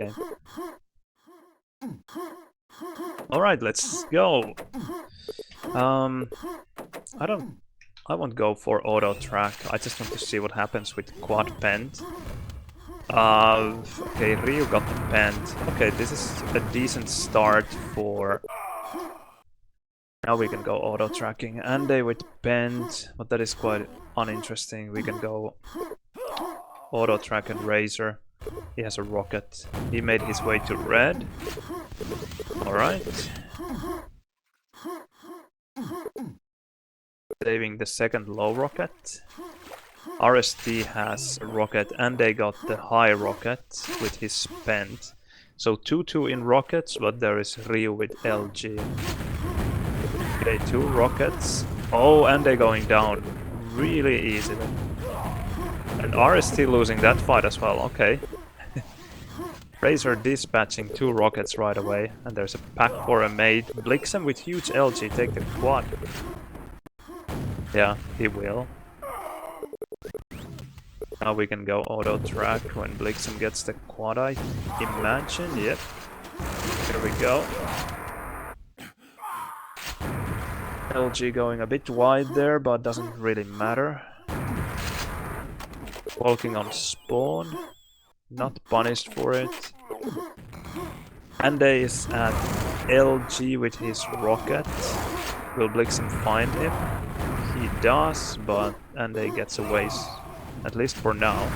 game. Alright, let's go. I won't go for auto track. I just want to see what happens with quad pent. Okay, Ryu got the pent. Okay, this is a decent start for... Now we can go auto tracking. Andeh with pent, but that is quite uninteresting. We can go auto track and Razor. He has a rocket. He made his way to red. Alright. Saving the second low rocket. RST has a rocket and they got the high rocket with his pent. So 2-2 in rockets, but there is Ryu with LG. Okay, 2 rockets. Oh, and they're going down really easily. And RST losing that fight as well, okay. Razor dispatching 2 rockets right away, and there's a pack for a mate. Blixem with huge LG, take the quad. Yeah, he will. Now we can go auto track when Blixem gets the quad, I imagine. Yep. Here we go. LG going a bit wide there, but doesn't really matter. Walking on spawn. Not punished for it. Andeh is at LG with his rocket. Will Blixem find him? He does, but Andeh gets away, at least for now.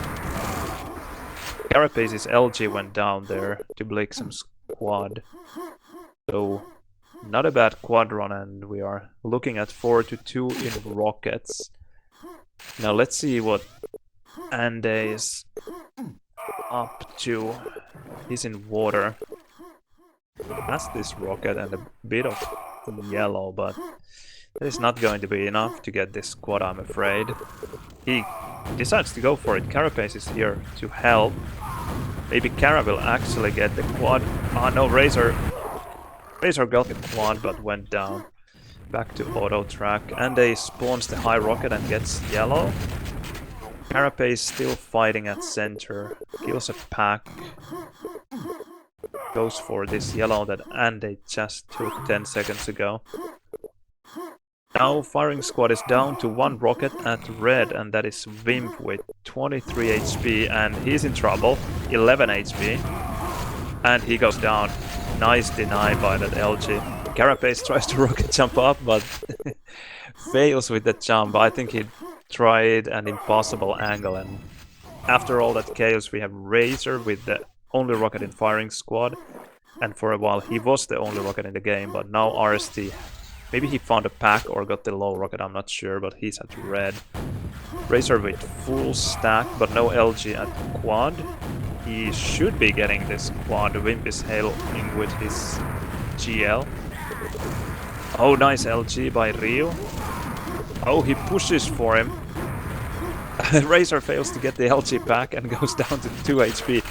Carapace's LG went down there to Blixem's quad. So, not a bad quad run, and we are looking at 4-2 in rockets. Now let's see what Andeh is up to. He's in water. That's this rocket and a bit of yellow, but that is not going to be enough to get this quad, I'm afraid. He decides to go for it. Carapace is here to help. Maybe Cara will actually get the quad. Ah no, Razor got the quad but went down. Back to auto track. And they spawns the high rocket and gets yellow. Carapace still fighting at center. Kills a pack. Goes for this yellow that Andeh just took 10 seconds ago. Now firing squad is down to 1 rocket at red, and that is Wimpeeh with 23 HP, and he's in trouble. 11 HP. And he goes down. Nice deny by that LG. Carapace tries to rocket jump up, but fails with the jump. I think he tried an impossible angle, and after all that chaos we have Razor with the only rocket in firing squad, and for a while he was the only rocket in the game, but now RST, maybe he found a pack or got the low rocket, I'm not sure, but he's at red. Razor with full stack, but no LG at quad. He should be getting this quad. Wimpeeh is hailing with his GL. Oh, nice LG by Ryu. Oh, he pushes for him. Razor fails to get the LG pack and goes down to 2 HP.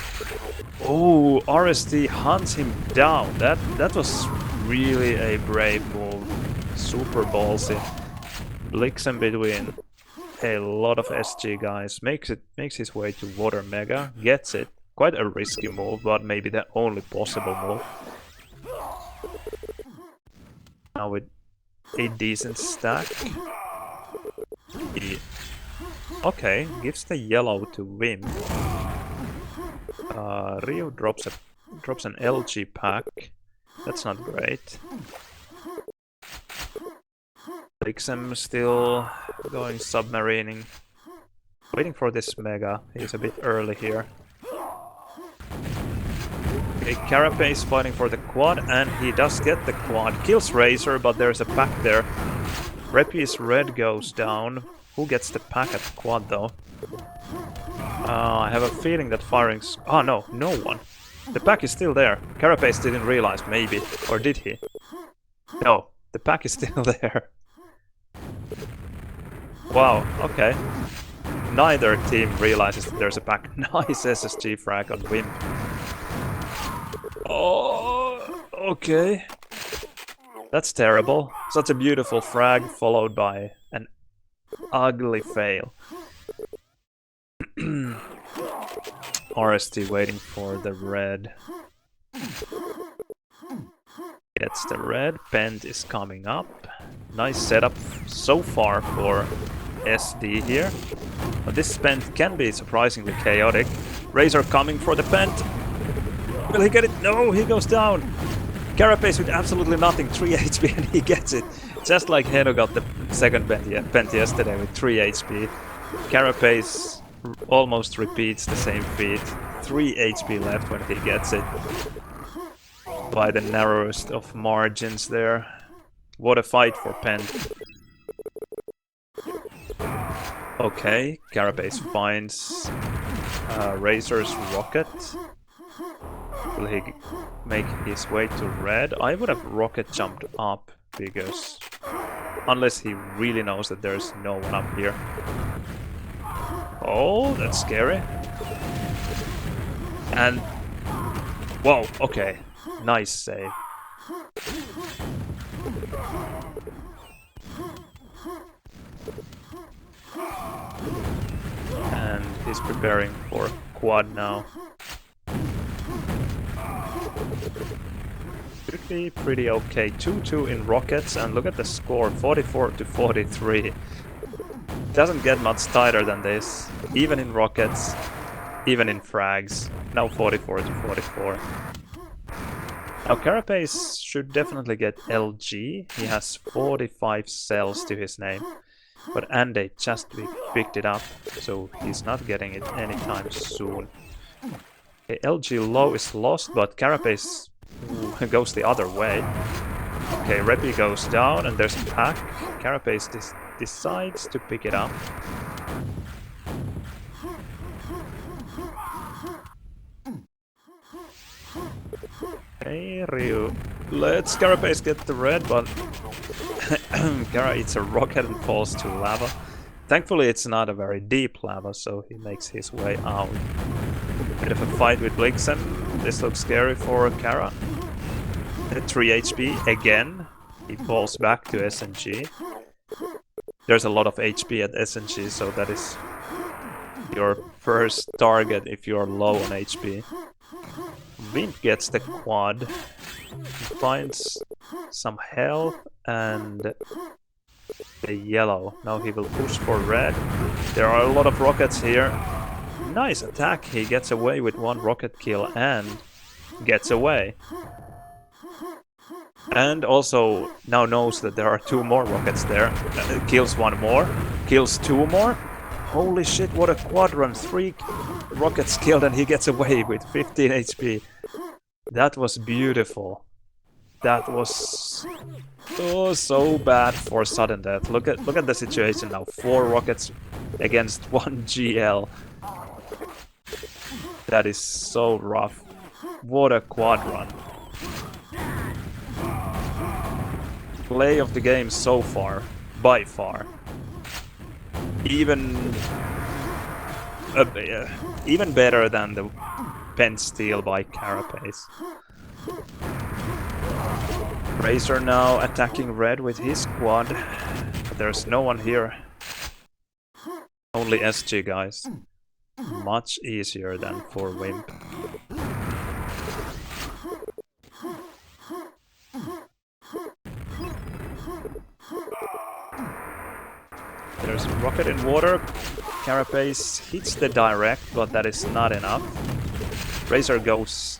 Oh, RST hunts him down. That was really a brave move. Super ballsy. Blixem between a lot of SG guys. Makes his way to Water Mega. Gets it. Quite a risky move, but maybe the only possible move. Now with a decent stack. He... Okay, gives the yellow to Wimpeeh. Ryu drops an LG pack. That's not great. Blixem still going submarining. Waiting for this mega. He's a bit early here. Okay, Carapace fighting for the quad, and he does get the quad. Kills Razor, but there's a pack there. Reppie's red goes down. Who gets the pack at quad though? I have a feeling that firing... Oh no, no one. The pack is still there. Carapace didn't realize, maybe. Or did he? No, the pack is still there. Wow, okay. Neither team realizes that there's a pack. Nice SSG frag on Wimpeeh. Oh, okay. That's terrible. Such a beautiful frag followed by an ugly fail. RST waiting for the red. Gets the red. Pent is coming up. Nice setup so far for SD here. But this Pent can be surprisingly chaotic. Razor coming for the Pent. Will he get it? No, he goes down. Carapace with absolutely nothing, 3 HP, and he gets it. Just like Heno got the second Pent yesterday with 3 HP. Carapace almost repeats the same feat. 3 HP left when he gets it. By the narrowest of margins there. What a fight for Pent. Okay, Carapace finds Razor's rocket. Will he make his way to red? I would have rocket jumped up because unless he really knows that there's no one up here. Oh, that's scary. And whoa, okay, nice save. And he's preparing for quad now. Should be pretty okay. 2-2 in rockets, and look at the score, 44 to 43. Doesn't get much tighter than this, even in rockets, even in frags. Now 44 to 44. Now Carapace should definitely get LG. He has 45 cells to his name. But Andeh just picked it up, so he's not getting it anytime soon. Okay, LG low is lost, but Carapace goes the other way. Okay, Reppie goes down, and there's a pack. Carapace decides to pick it up. Hey, Ryu. Let's Carapace get the red, but Cara eats a rocket and falls to lava. Thankfully, it's not a very deep lava, so he makes his way out. Bit of a fight with Blixem. This looks scary for Cara. 3 HP again. He falls back to SNG. There's a lot of HP at SNG, so that is your first target if you're low on HP. Wimpeeh gets the quad. He finds some health and the yellow. Now he will push for red. There are a lot of rockets here. Nice attack. He gets away with 1 rocket kill and gets away. And also now knows that there are 2 more rockets there. Kills 1 more. Kills 2 more. Holy shit, what a quad run. 3 rockets killed and he gets away with 15 HP. That was beautiful. That was so bad for Suddendeath. Look at the situation now. 4 rockets against 1 GL. That is so rough. What a quad run. Play of the game so far, by far. Even better than the pen steal by Carapace. Razor now attacking red with his squad. But there's no one here. Only SG guys. Much easier than for Wimpeeh. There's a rocket in water. Carapace hits the direct, but that is not enough. Razor goes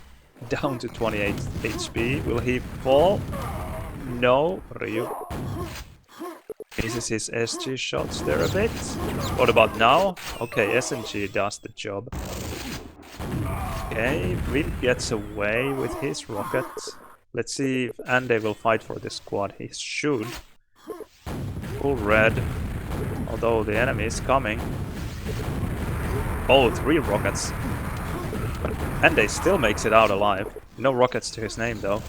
down to 28 HP. Will he fall? No. Ryu misses his SG shots there a bit. What about now? Okay, SNG does the job. Okay, Wimpeeh gets away with his rocket. Let's see if Andeh will fight for this squad. He should. Full red. Although the enemy is coming. Oh, 3 rockets. Andeh still makes it out alive. No rockets to his name though.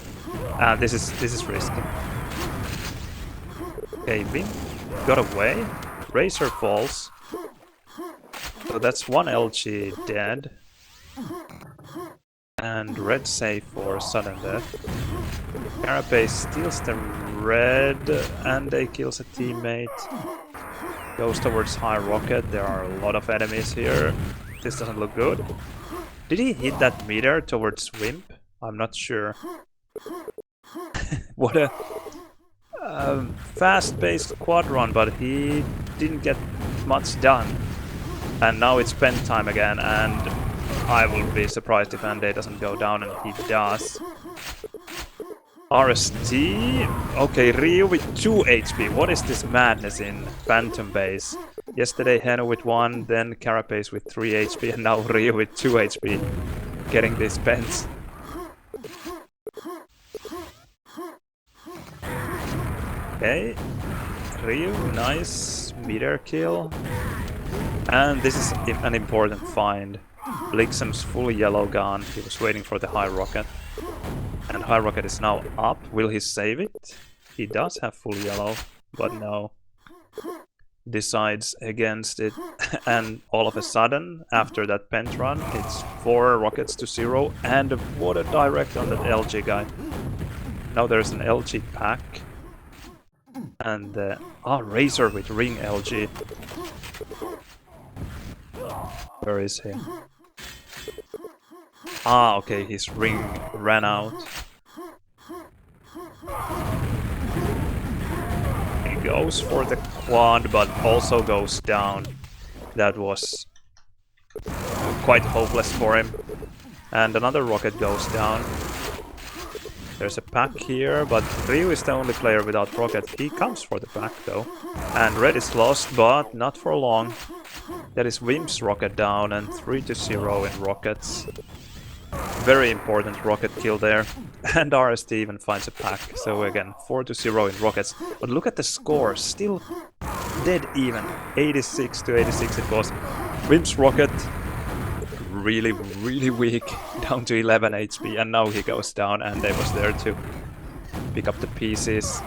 This is risky. Okay, Wimpeeh got away. Razor falls. So that's 1 LG dead. And red safe for Suddendeath. Carapace steals the red. Andeh kills a teammate. Goes towards high rocket. There are a lot of enemies here. This doesn't look good. Did he hit that meter towards Wimp? I'm not sure. What a fast-paced quad run, but he didn't get much done. And now it's pen time again, and I will be surprised if Andeh doesn't go down, and he does. RST. Okay, Ryu with 2 HP. What is this madness in Phantom Base? Yesterday Heno with 1, then Carapace with 3 HP, and now Ryu with 2 HP. Getting these pens. Okay. Ryu, nice meter kill. And this is an important find. Blixem's full yellow gun. He was waiting for the high rocket. And high rocket is now up. Will he save it? He does have full yellow, but no. Decides against it. And all of a sudden, after that pent run, it's 4 rockets to 0. And what a direct on that LG guy. Now there's an LG pack. And Razor with ring LG. Where is he? Ah, okay, his ring ran out. He goes for the quad, but also goes down. That was quite hopeless for him. And another rocket goes down. There's a pack here, but Ryu is the only player without rocket. He comes for the pack though. And red is lost, but not for long. That is Wimp's rocket down and 3-0 in rockets. Very important rocket kill there. And RST even finds a pack. So again, 4-0 in rockets. But look at the score, still dead even. 86-86 it was. Wimp's rocket, really weak, down to 11 HP. And now he goes down, and they was there to pick up the pieces.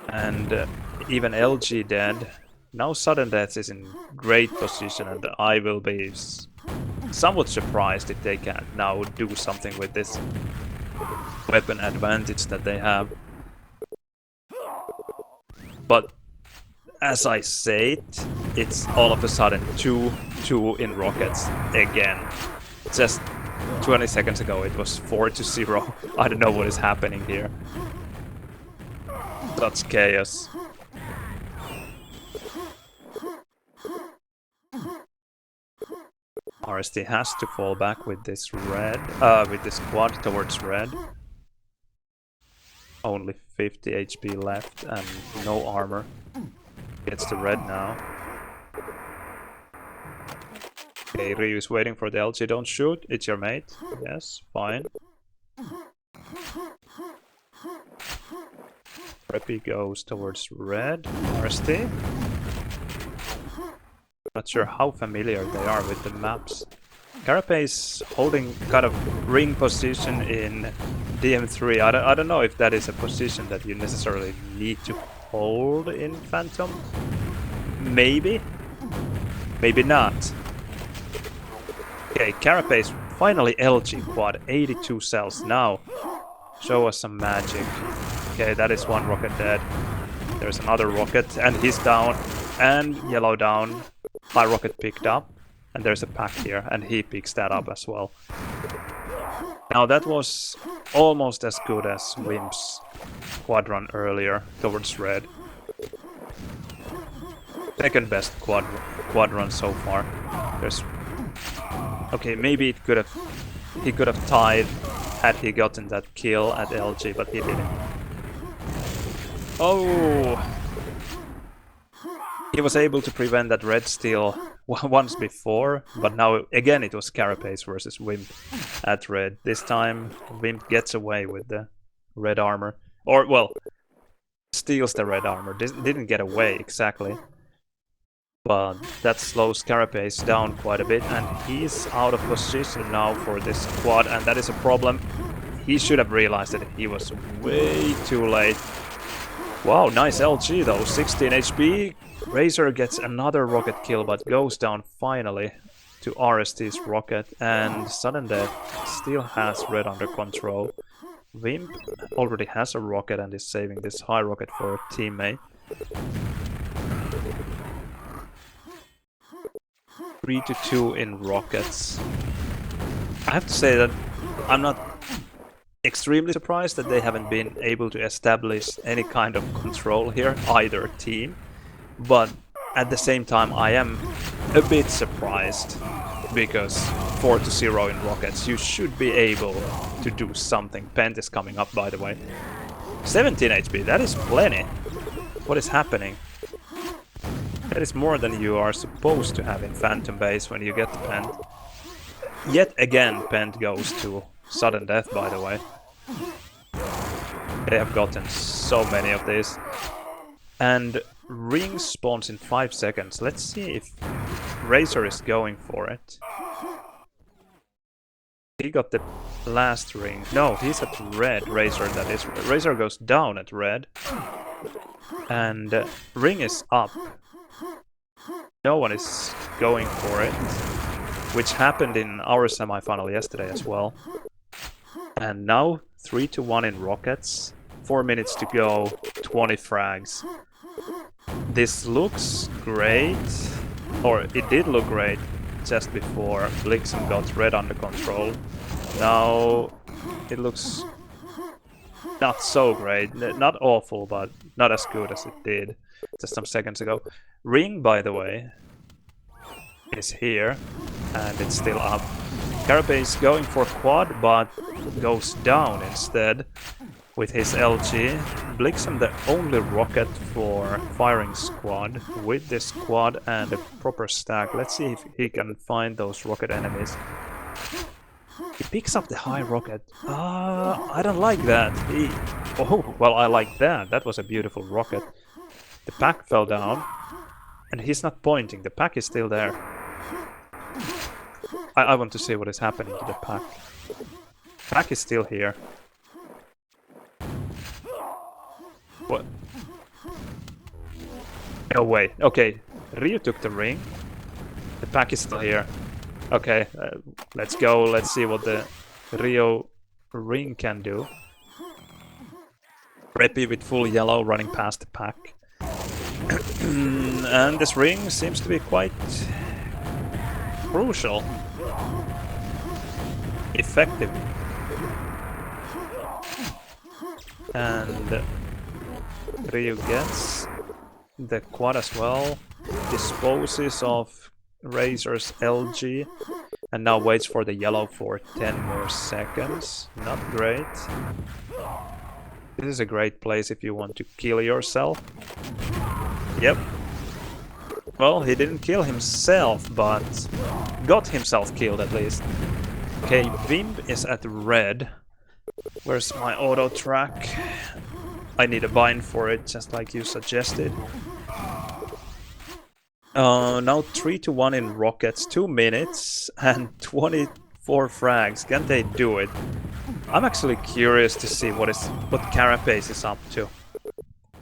And even LG dead. Now Suddendeath is in great position, and I will be somewhat surprised if they can now do something with this weapon advantage that they have. But as I say it, it's all of a sudden 2-2 in rockets again. Just 20 seconds ago it was 4-0. I don't know what is happening here. That's chaos. RST has to fall back with this red, with this quad towards red. Only 50 HP left and no armor. Gets the red now. Okay, Ryu is waiting for the LG. Don't shoot, it's your mate. Yes, fine. Reppie goes towards red. RST. Not sure how familiar they are with the maps. Carapace holding kind of ring position in DM3. I don't know if that is a position that you necessarily need to hold in Phantom. Maybe. Maybe not. Okay, Carapace finally LG quad. 82 cells. Now, show us some magic. Okay, that is one rocket dead. There's another rocket and he's down. And yellow down. High rocket picked up, and there's a pack here, and he picks that up as well. Now that was almost as good as Wimp's quad run earlier towards red. Second best quad run so far. There's okay, maybe he could have tied had he gotten that kill at LG, but he didn't. Oh. He was able to prevent that red steal once before, but now again it was Carapace versus Wimp at red. This time Wimp gets away with the red armor. Or, well, steals the red armor. Didn't get away exactly. But that slows Carapace down quite a bit, and he's out of position now for this quad, and that is a problem. He should have realized that he was way too late. Wow, nice LG though, 16 HP. Razor gets another rocket kill, but goes down finally to RST's rocket, and Suddendeath still has red under control. Wimp already has a rocket and is saving this high rocket for a teammate. 3-2 in rockets. I have to say that I'm not extremely surprised that they haven't been able to establish any kind of control here, either team. But at the same time, I am a bit surprised, because 4-0 in rockets, you should be able to do something. Pent is coming up, by the way. 17 HP, that is plenty. What is happening? That is more than you are supposed to have in Phantom base when you get the Pent. Yet again, Pent goes to Suddendeath, by the way. They have gotten so many of these. And Ring spawns in 5 seconds. Let's see if Razor is going for it. He got the last ring. No, he's at red. Razor, that is. Razor goes down at red. And Ring is up. No one is going for it. Which happened in our semifinal yesterday as well. And now 3-1 in rockets. 4 minutes to go. 20 frags. This looks great. Or it did look great just before Blixem got red under control. Now it looks not so great. Not awful, but not as good as it did just some seconds ago. Ring, by the way, is here, and it's still up. Carapace going for quad, but goes down instead with his LG. Blixem the only rocket for firing squad with this quad and a proper stack. Let's see if he can find those rocket enemies. He picks up the high rocket. I don't like that. Oh, well, I like that. That was a beautiful rocket. The pack fell down, and he's not pointing. The pack is still there. I want to see what is happening to the pack. Pack is still here. What? No way. Okay, Ryu took the ring. The pack is still here. Okay, let's go. Let's see what the Rio ring can do. Reppie with full yellow running past the pack. And this ring seems to be quite crucial. Effective. And Ryu gets the quad as well. Disposes of Razor's LG. And now waits for the yellow for 10 more seconds. Not great. This is a great place if you want to kill yourself. Yep. Well, he didn't kill himself, but got himself killed at least. Okay, Wimpeeh is at red. Where's my auto track? I need a bind for it, just like you suggested. Now 3-1 in rockets, 2 minutes and 24 frags. Can they do it? I'm actually curious to see what Carapace is up to.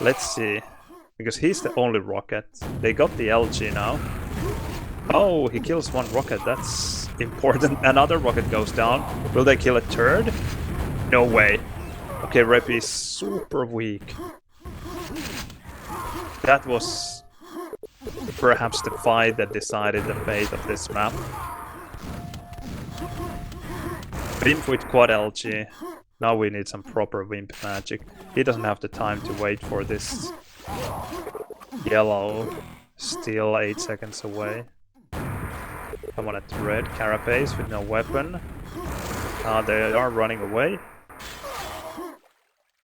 Let's see. Because he's the only rocket. They got the LG now. Oh, he kills one rocket. That's important. Another rocket goes down. Will they kill a third? No way. Okay, Reppie is super weak. That was perhaps the fight that decided the fate of this map. Wimpeeh with quad LG. Now we need some proper Wimpeeh magic. He doesn't have the time to wait for this yellow. Still 8 seconds away. Someone at red. Carapace with no weapon. They are running away.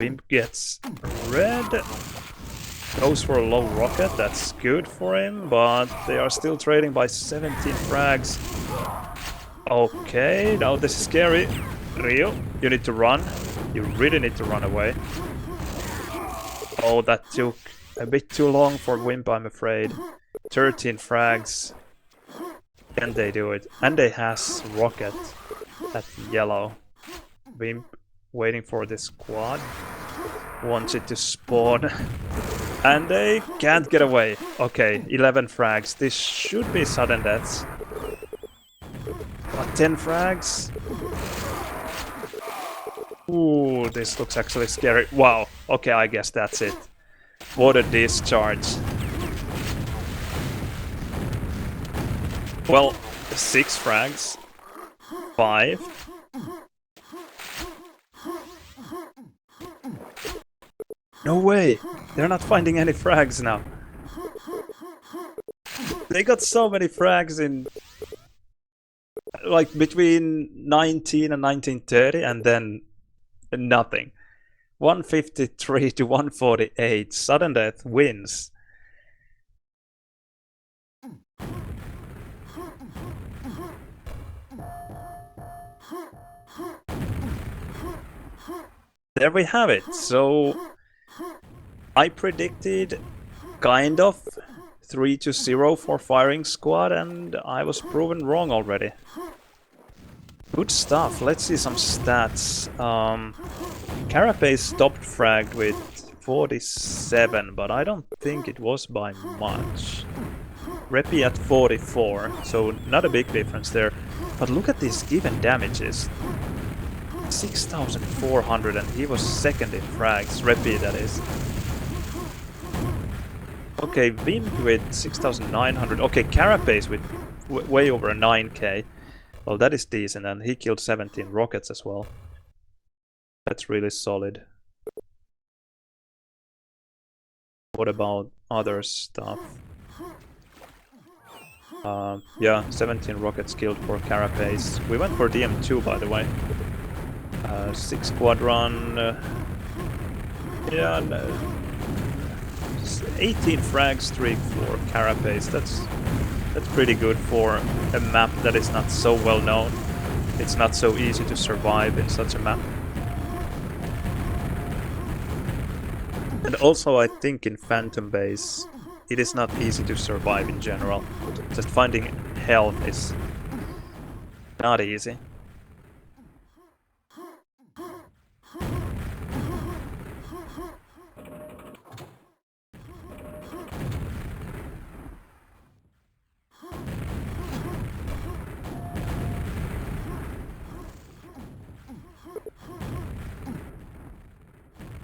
Wimpeeh gets red. Goes for a low rocket. That's good for him, but they are still trading by 17 frags. Okay, now this is scary. Ryu, you need to run. You really need to run away. Oh, that took a bit too long for Wimpeeh, I'm afraid. 13 frags. Can they do it? Andeh has rocket at yellow. Wimpeeh waiting for this quad. Wants it to spawn. And they can't get away. Okay, 11 frags. This should be sudden deaths. What, 10 frags? Ooh, this looks actually scary. Wow. Okay, I guess that's it. What a discharge. Well, 6 frags. 5. No way! They're not finding any frags now. They got so many frags in... like between 19 and 1930 and then nothing. 153 to 148. Suddendeath wins. There we have it. So I predicted kind of 3-0 for Firing Squad, and I was proven wrong already. Good stuff. Let's see some stats. Carapace stopped fragged with 47, but I don't think it was by much. Reppie at 44, so not a big difference there. But look at these given damages. 6,400, and he was second in frags. Reppie, that is. Okay, Wimpeeh with 6,900. Okay, Carapace with way over a 9k. Well, that is decent, and he killed 17 rockets as well. That's really solid. What about other stuff? Yeah, 17 rockets killed for Carapace. We went for DM2, by the way. 6 squadron. Yeah, no, 18 frag streak for Carapace. That's pretty good for a map that is not so well known. It's not so easy to survive in such a map. And also, I think in Phantom Base, it is not easy to survive in general. Just finding health is not easy.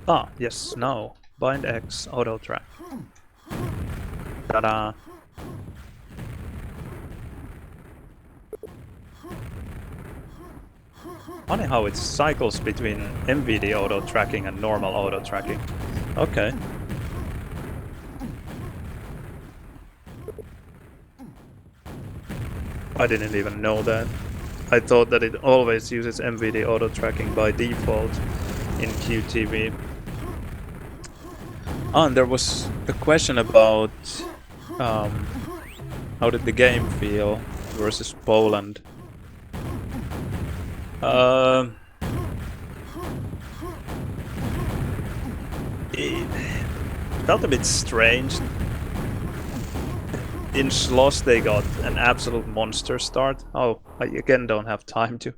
Ah, yes, no. Bind X, auto track. Ta-da! Funny how it cycles between MVD auto tracking and normal auto tracking. Okay. I didn't even know that. I thought that it always uses MVD auto tracking by default in QTV. Oh, and there was a question about how did the game feel versus Poland. It felt a bit strange. In Schloss they got an absolute monster start. Oh, I again don't have time to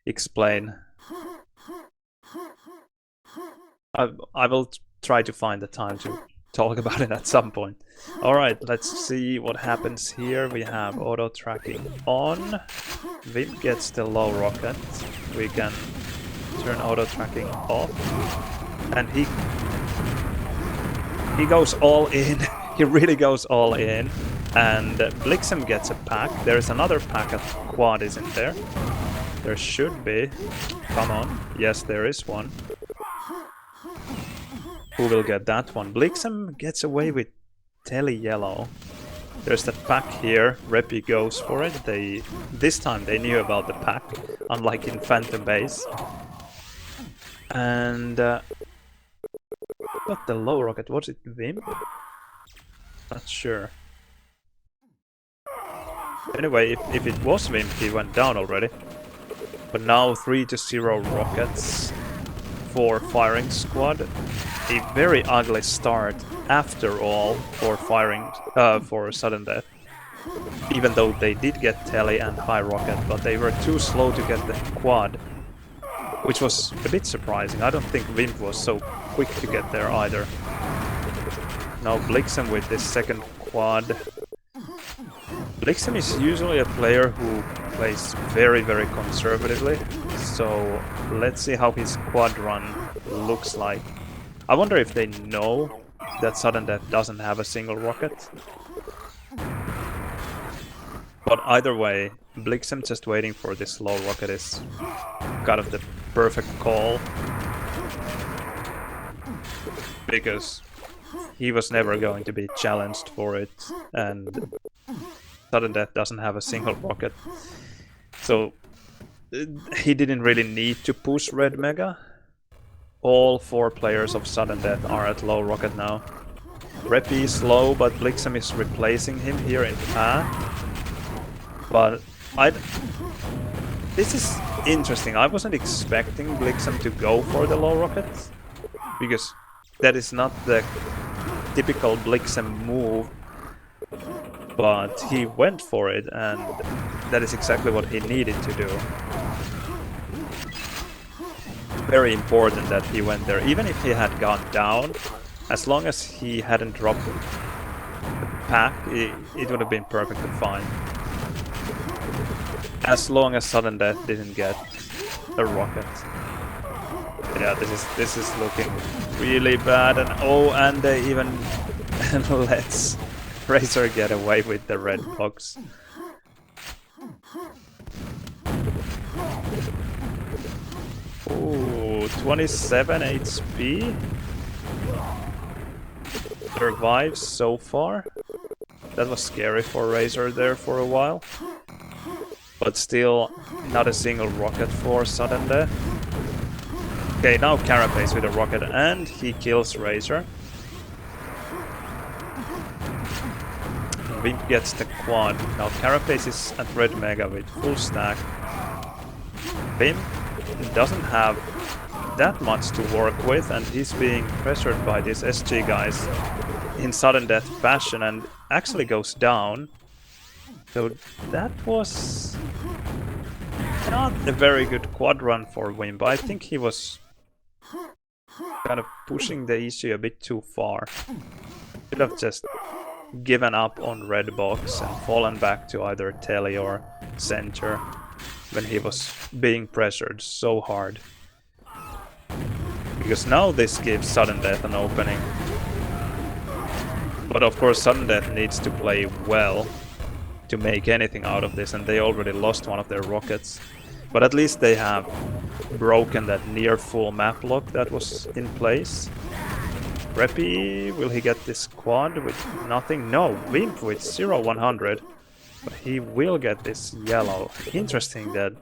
explain. I will try to find the time to talk about it at some point. Alright, let's see what happens here. We have auto tracking on. Wimp gets the low rocket. We can turn auto tracking off. And he goes all in. He really goes all in. And Blixem gets a pack. There's another pack of quad, isn't there? There should be. Come on. Yes, there is one. Who will get that one? Blixem gets away with Telly Yellow. There's that pack here. Reppie goes for it. This time they knew about the pack, unlike in Phantom Base. And got the low rocket. Was it Wimp? Not sure. Anyway, if it was Wimp, he went down already. But now 3-0 rockets for Firing Squad. A very ugly start after all for for Suddendeath. Even though they did get Telly and high rocket, but they were too slow to get the quad, which was a bit surprising. I don't think Wimp was so quick to get there either. Now Blixem with this second quad. Blixem is usually a player who plays very, very conservatively, so let's see how his quad run looks like. I wonder if they know that Suddendeath doesn't have a single rocket. But either way, Blixem just waiting for this low rocket is kind of the perfect call. Because he was never going to be challenged for it, and Suddendeath doesn't have a single rocket. So he didn't really need to push Red Mega. All 4 players of Suddendeath are at low rocket now. Reppie is low, but Blixem is replacing him here in path. But this is interesting. I wasn't expecting Blixem to go for the low rocket, because that is not the typical Blixem move. But he went for it, and that is exactly what he needed to do. Very important that he went there. Even if he had gone down, as long as he hadn't dropped the pack, it would have been perfectly fine. As long as Suddendeath didn't get a rocket. Yeah, this is looking really bad, and they even lets Razor get away with the red box. Ooh, 27 HP. Survives so far. That was scary for Razor there for a while. But still, not a single rocket for Suddendeath. Okay, now Carapace with a rocket, and he kills Razor. Wimp gets the quad. Now Carapace is at Red Mega with full stack. Wimp doesn't have that much to work with, and he's being pressured by these SG guys in Suddendeath fashion, and actually goes down. So that was not a very good quad run for Wimp. I think he was kind of pushing the issue a bit too far. Should have just given up on red box and fallen back to either Telly or center when he was being pressured so hard. Because now this gives Suddendeath an opening. But of course Suddendeath needs to play well to make anything out of this, and they already lost one of their rockets. But at least they have broken that near full map lock that was in place. Reppie, will he get this quad with nothing? No, Wimp with 0-100. But he will get this yellow. Interesting that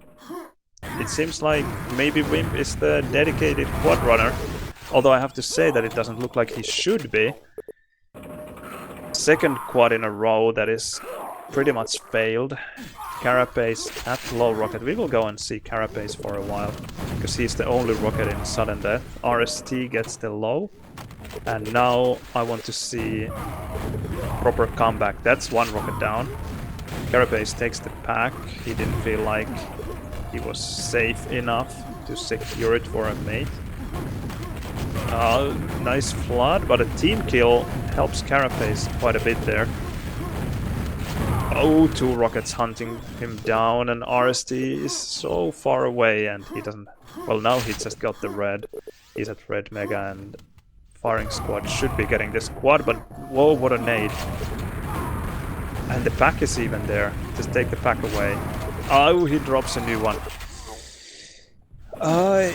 it seems like maybe Wimp is the dedicated quad runner. Although I have to say that it doesn't look like he should be. Second quad in a row that is pretty much failed. Carapace at low rocket. We will go and see Carapace for a while, because he's the only rocket in Suddendeath. RST gets the low. And now I want to see proper comeback. That's one rocket down. Carapace takes the pack. He didn't feel like he was safe enough to secure it for a mate. Nice flood, but a team kill helps Carapace quite a bit there. Oh, 2 rockets hunting him down, and RST is so far away, and he doesn't... Well, now he just got the red. He's at Red Mega, and firing squad should be getting this quad, but whoa, what a nade. And the pack is even there. Just take the pack away. Oh, he drops a new one.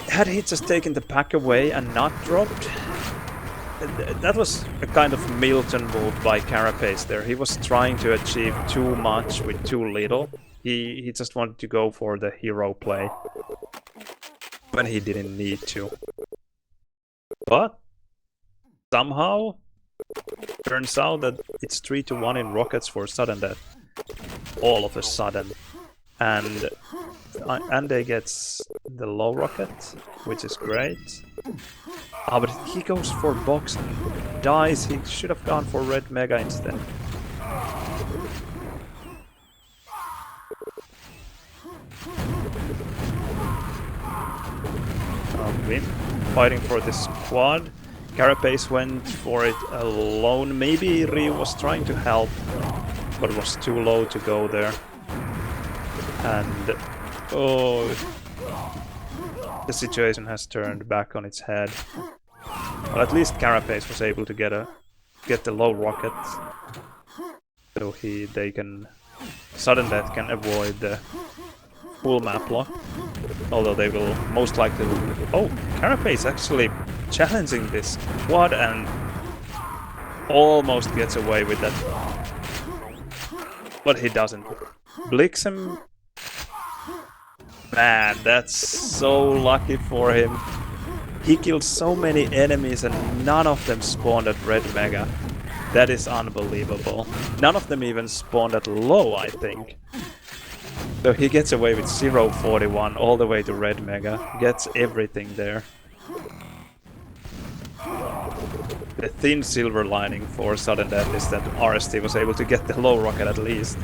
Had he just taken the pack away and not dropped, that was a kind of Milton move by Carapace there. He was trying to achieve too much with too little. He just wanted to go for the hero play when he didn't need to. But somehow turns out that it's 3-1 in rockets for Suddendeath. All of a sudden. And Andeh gets the low rocket, which is great. But he goes for box and dies. He should have gone for Red Mega instead. Wimp fighting for this quad. Carapace went for it alone. Maybe Ryu was trying to help, but was too low to go there. And oh, the situation has turned back on its head. Well, at least Carapace was able to get the low rocket, so they can Suddendeath can avoid the full map lock. Although they will most likely... Oh, Carapace actually challenging this quad and almost gets away with that. But he doesn't. Blixem... Man, that's so lucky for him. He killed so many enemies and none of them spawned at Red Mega. That is unbelievable. None of them even spawned at low, I think. So he gets away with 0.41 all the way to Red Mega. Gets everything there. The thin silver lining for Suddendeath is that RST was able to get the low rocket at least.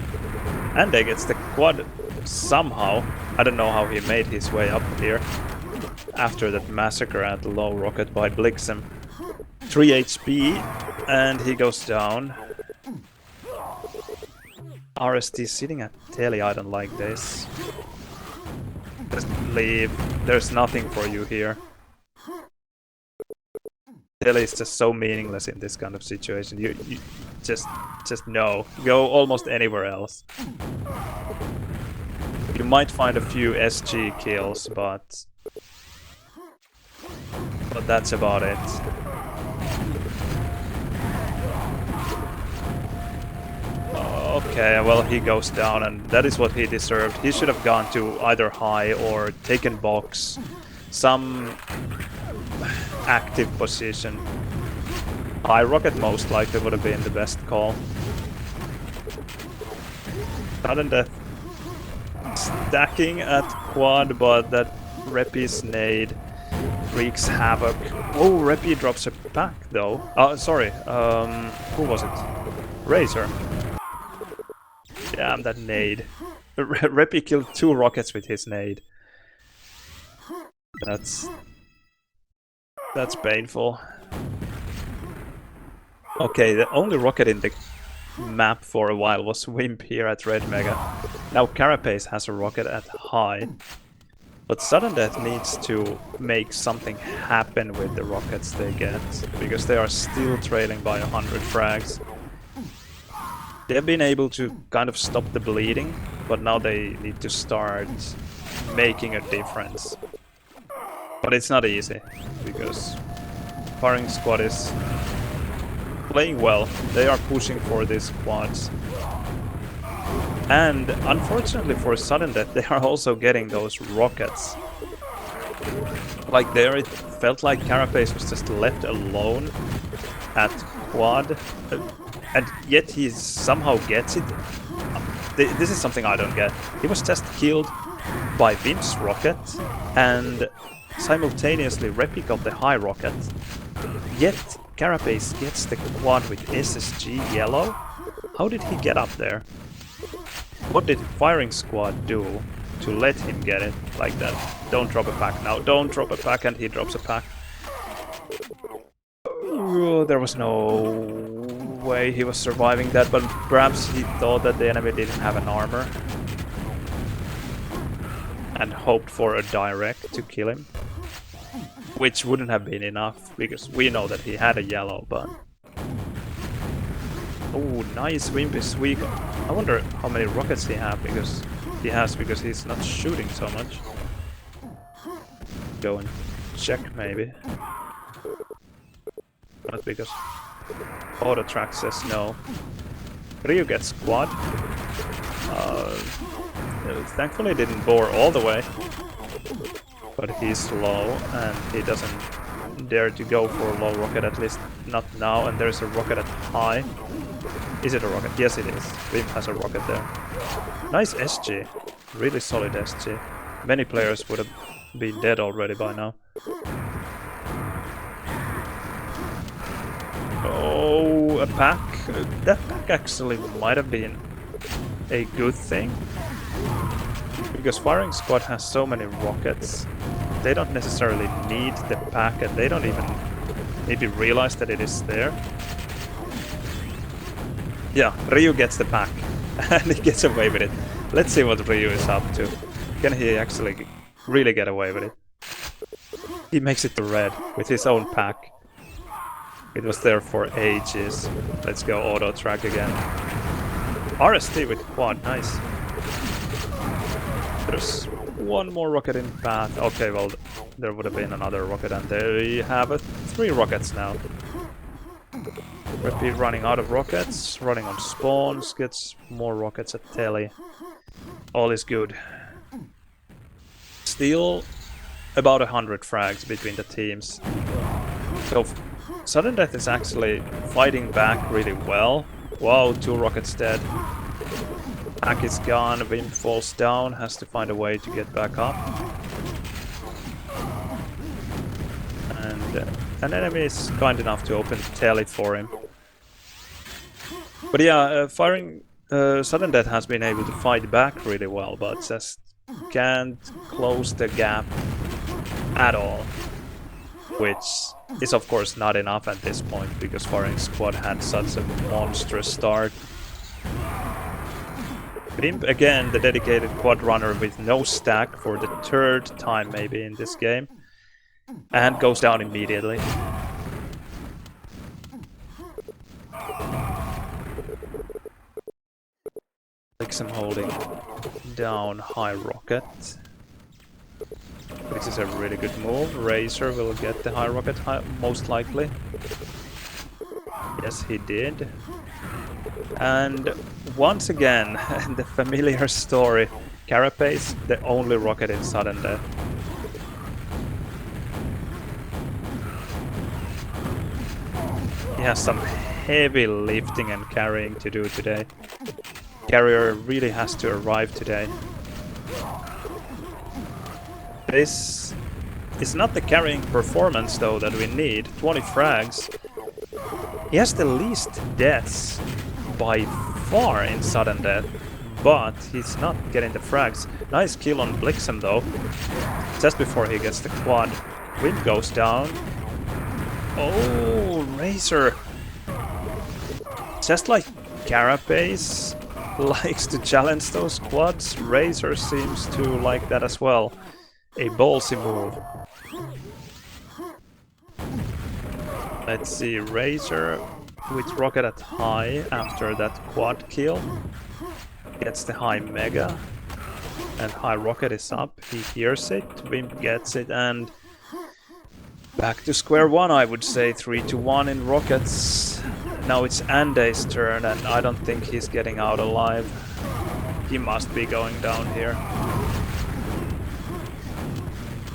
Andeh gets the quad somehow. I don't know how he made his way up here. After that massacre at the low rocket by Blixem. 3 HP and he goes down. RST sitting at Telly, I don't like this. Just leave. There's nothing for you here. Telly is just so meaningless in this kind of situation. You just no. Go almost anywhere else. You might find a few SG kills, but that's about it. Okay, well he goes down and that is what he deserved. He should have gone to either high or taken box. Some active position. High rocket most likely would have been the best call. Suddendeath stacking at quad, but that Reppie's nade wreaks havoc. Oh, Reppie drops a pack though. Sorry, who was it? Razor. Damn, that nade. Reppie killed 2 rockets with his nade. That's painful. Okay, the only rocket in the map for a while was Wimpeeh here at Red Mega. Now Carapace has a rocket at high. But Suddendeath needs to make something happen with the rockets they get. Because they are still trailing by 100 frags. They've been able to kind of stop the bleeding, but now they need to start making a difference. But it's not easy, because firing squad is playing well. They are pushing for these quads. And unfortunately for Suddendeath, they are also getting those rockets. Like there it felt like Carapace was just left alone at quad. And yet he somehow gets it. This is something I don't get. He was just killed by Vimp's rocket, and simultaneously Reppie got the high rocket. Yet Carapace gets the quad with SSG yellow. How did he get up there? What did firing squad do to let him get it like that? Don't drop a pack now. Don't drop a pack, and he drops a pack. Oh, there was no way he was surviving that, but perhaps he thought that the enemy didn't have an armor and hoped for a direct to kill him, which wouldn't have been enough because we know that he had a yellow. But oh, nice Wimpeeh sweep. I wonder how many rockets he has because he's not shooting so much. Go and check maybe. Not because auto track says no. Ryu gets quad. Thankfully didn't bore all the way. But he's low and he doesn't dare to go for a low rocket, at least not now. And there's a rocket at high. Is it a rocket? Yes it is. Wimp has a rocket there. Nice SG. Really solid SG. Many players would have been dead already by now. Oh, a pack. That pack actually might have been a good thing. Because firing squad has so many rockets. They don't necessarily need the pack and they don't even maybe realize that it is there. Yeah, Ryu gets the pack. And he gets away with it. Let's see what Ryu is up to. Can he actually really get away with it? He makes it to red with his own pack. It was there for ages. Let's go auto track again. RST with quad, nice. There's one more rocket in path. Okay, well, there would have been another rocket, and they have 3 rockets now. Reppie running out of rockets, running on spawns, gets more rockets at telly. All is good. Still about 100 frags between the teams. So Suddendeath is actually fighting back really well. Wow, 2 rockets dead. Pack is gone, Wimpeeh falls down, has to find a way to get back up. And an enemy is kind enough to open telly for him. But yeah, Suddendeath has been able to fight back really well, but just can't close the gap at all. Which is of course not enough at this point, because Firing Squad had such a monstrous start. Wimpeeh, again, the dedicated quad runner with no stack for the 3rd time maybe in this game. And goes down immediately. Blixem holding down high rocket. Which is a really good move. Razor will get the high rocket most likely. Yes, he did. And once again, the familiar story. Carapace, the only rocket in Suddendeath. He has some heavy lifting and carrying to do today. Carrier really has to arrive today. This is not the carrying performance though that we need. 20 frags. He has the least deaths by far in Suddendeath, but he's not getting the frags. Nice kill on Blixem though, just before he gets the quad. Wimpeeh goes down. Oh, Razor. Just like Carapace likes to challenge those quads, Razor seems to like that as well. A ballsy move. Let's see, Razor with rocket at high after that quad kill. Gets the high mega. And high rocket is up, he hears it, Wimpeeh gets it, and back to square one, I would say. 3-1 in rockets. Now it's Andeh's turn, and I don't think he's getting out alive. He must be going down here.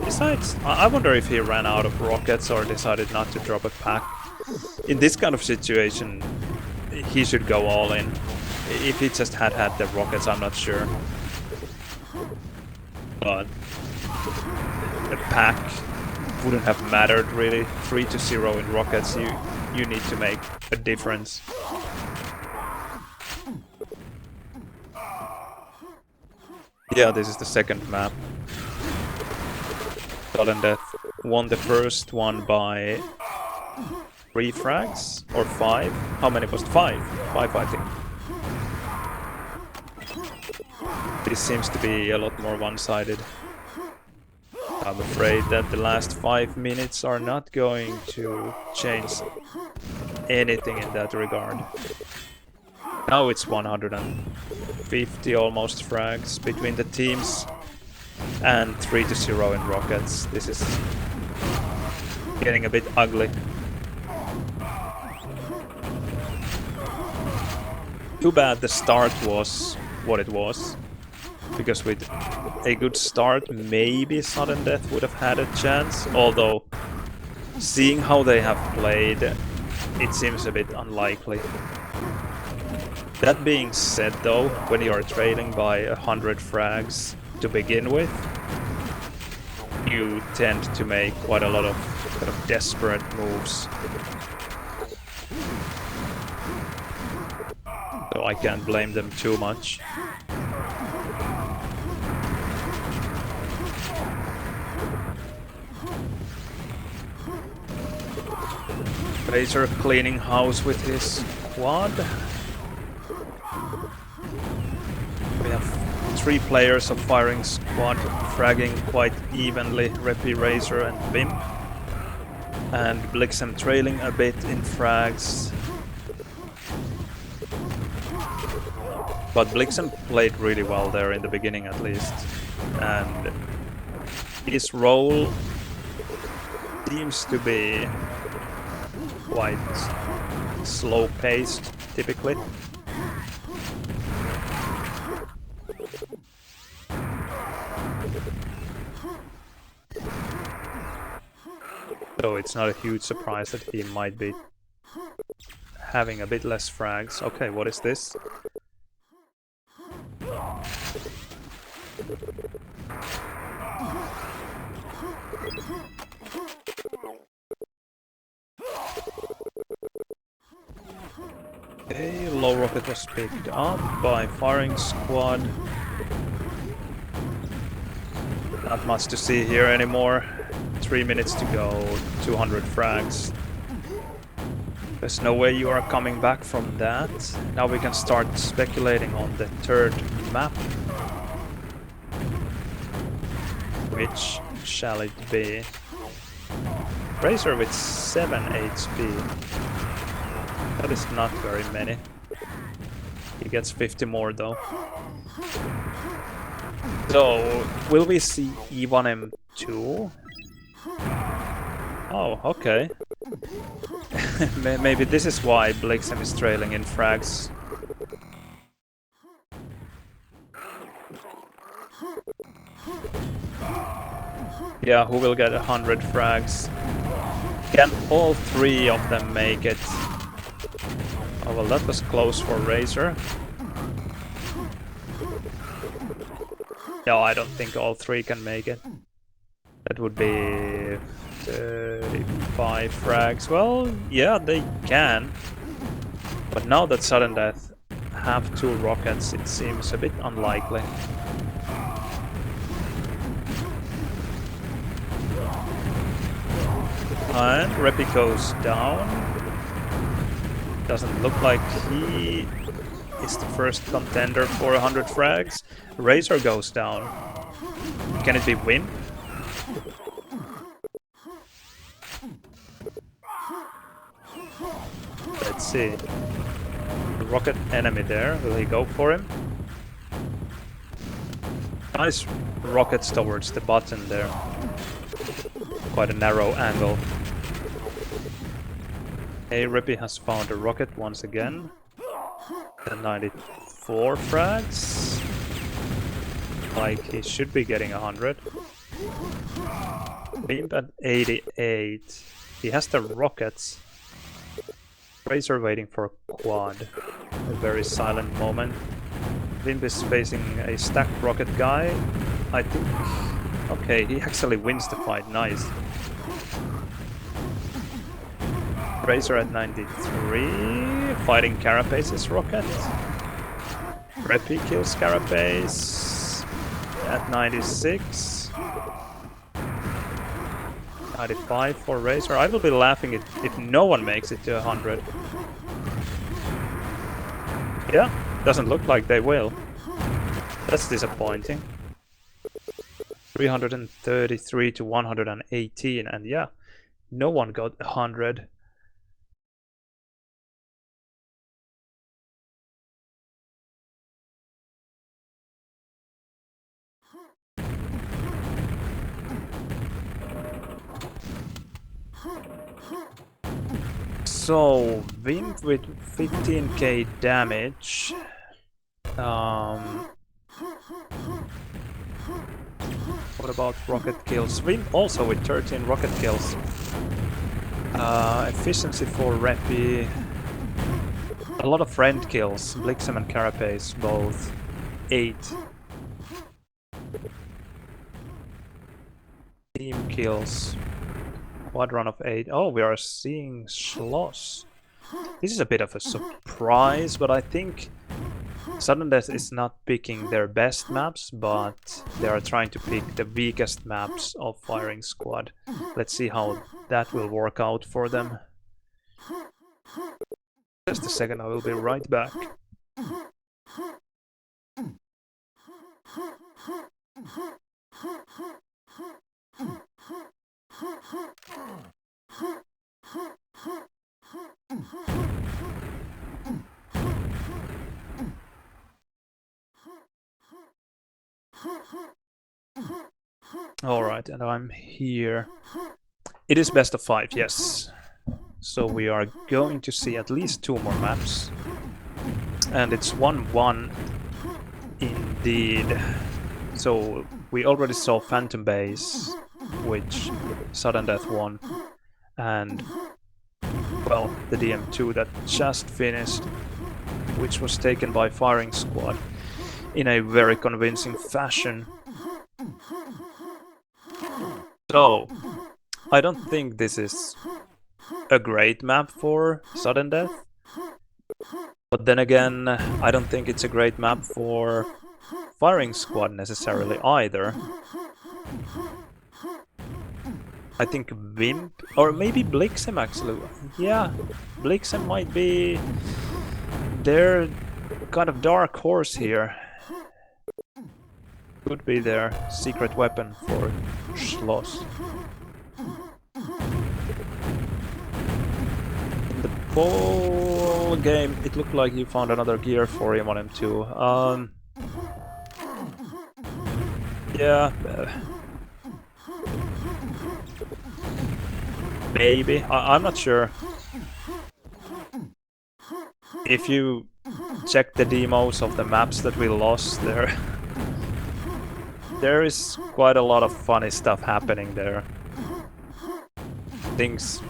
Besides, I wonder if he ran out of rockets or decided not to drop a pack. In this kind of situation, he should go all in. If he just had the rockets, I'm not sure. But a pack wouldn't have mattered really. 3-0 in rockets, you need to make a difference. Yeah, this is the second map. Suddendeath won the first one by 3 frags or 5. How many was it? 5? 5, I think. This seems to be a lot more one-sided. I'm afraid that the last 5 minutes are not going to change anything in that regard. Now it's 150 almost frags between the teams. And 3-0 in rockets. This is getting a bit ugly. Too bad the start was what it was. Because with a good start, maybe Suddendeath would have had a chance. Although, seeing how they have played, it seems a bit unlikely. That being said though, when you are trailing by 100 frags to begin with, you tend to make quite a lot of kind of desperate moves. So I can't blame them too much. Razor cleaning house with his quad. We have 3 players of Firing Squad fragging quite evenly, Reppie, Razor and Wimpeeh. And Blixem trailing a bit in frags. But Blixem played really well there in the beginning at least. And his role seems to be quite slow-paced, typically. So it's not a huge surprise that he might be having a bit less frags. Okay, what is this? Okay, low rocket was picked up by firing squad. Not much to see here anymore. 3 minutes to go, 200 frags. There's no way you are coming back from that. Now we can start speculating on the third map. Which shall it be? Razor with 7 HP. That is not very many. He gets 50 more though. So, will we see E1M2? Oh, okay. Maybe this is why Blixem is trailing in frags. Yeah, who will get 100 frags? Can all three of them make it? Oh well, that was close for Razor. No, I don't think all three can make it. That would be 35 frags. Well, yeah, they can. But now that Suddendeath have 2 rockets, it seems a bit unlikely. And Reppie goes down. Doesn't look like he is the first contender for 100 frags. Razor goes down. Can it be Wimpeeh? Let's see. The rocket enemy there. Will he go for him? Nice rockets towards the button there. Quite a narrow angle. Hey, Reppie has found a rocket once again. And 94 frags. Like he should be getting 100. Wimpeeh at 88. He has the rockets. Razor waiting for a quad. A very silent moment. Wimpeeh is facing a stacked rocket guy. I think... Okay, he actually wins the fight. Nice. Razor at 93. Fighting Carapace's rocket. Reppie kills Carapace at 96. 95 for Razor. I will be laughing if no one makes it to 100. Yeah, doesn't look like they will. That's disappointing. 333 to 118, and yeah, no one got 100. So, Wimpeeh with 15k damage. What about rocket kills? Wimpeeh also with 13 rocket kills. Efficiency for Reppie. A lot of friend kills. Blixem and Carapace both 8. Team kills. Quad run of 8. Oh, we are seeing Schloss. This is a bit of a surprise, but I think Suddendeath is not picking their best maps, but they are trying to pick the weakest maps of firing squad. Let's see how that will work out for them. Just a second, I will be right back. Alright, and I'm here. It is best of 5, yes. So we are going to see at least 2 more maps. And it's 1-1 indeed. So we already saw Phantom Base, which Suddendeath won. And, well, the DM2 that just finished, which was taken by Firing Squad in a very convincing fashion. So, I don't think this is a great map for Suddendeath. But then again, I don't think it's a great map for Firing Squad necessarily either. I think Wimpeeh, or maybe Blixem actually. Yeah, Blixem might be their kind of dark horse here. Could be their secret weapon for Schloss. In the ball game, it looked like you found another gear for him on M2. Yeah. Maybe. I'm not sure. If you check the demos of the maps that we lost there is quite a lot of funny stuff happening there. Things...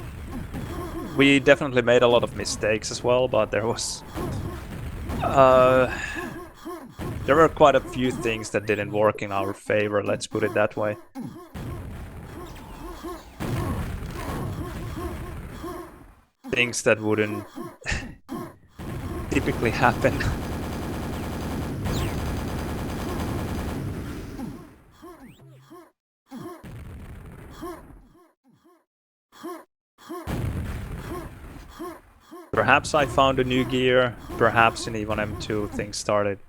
We definitely made a lot of mistakes as well, but there was... there were quite a few things that didn't work in our favor, let's put it that way. Things that wouldn't typically happen. Perhaps I found a new gear, perhaps in E1M2 things started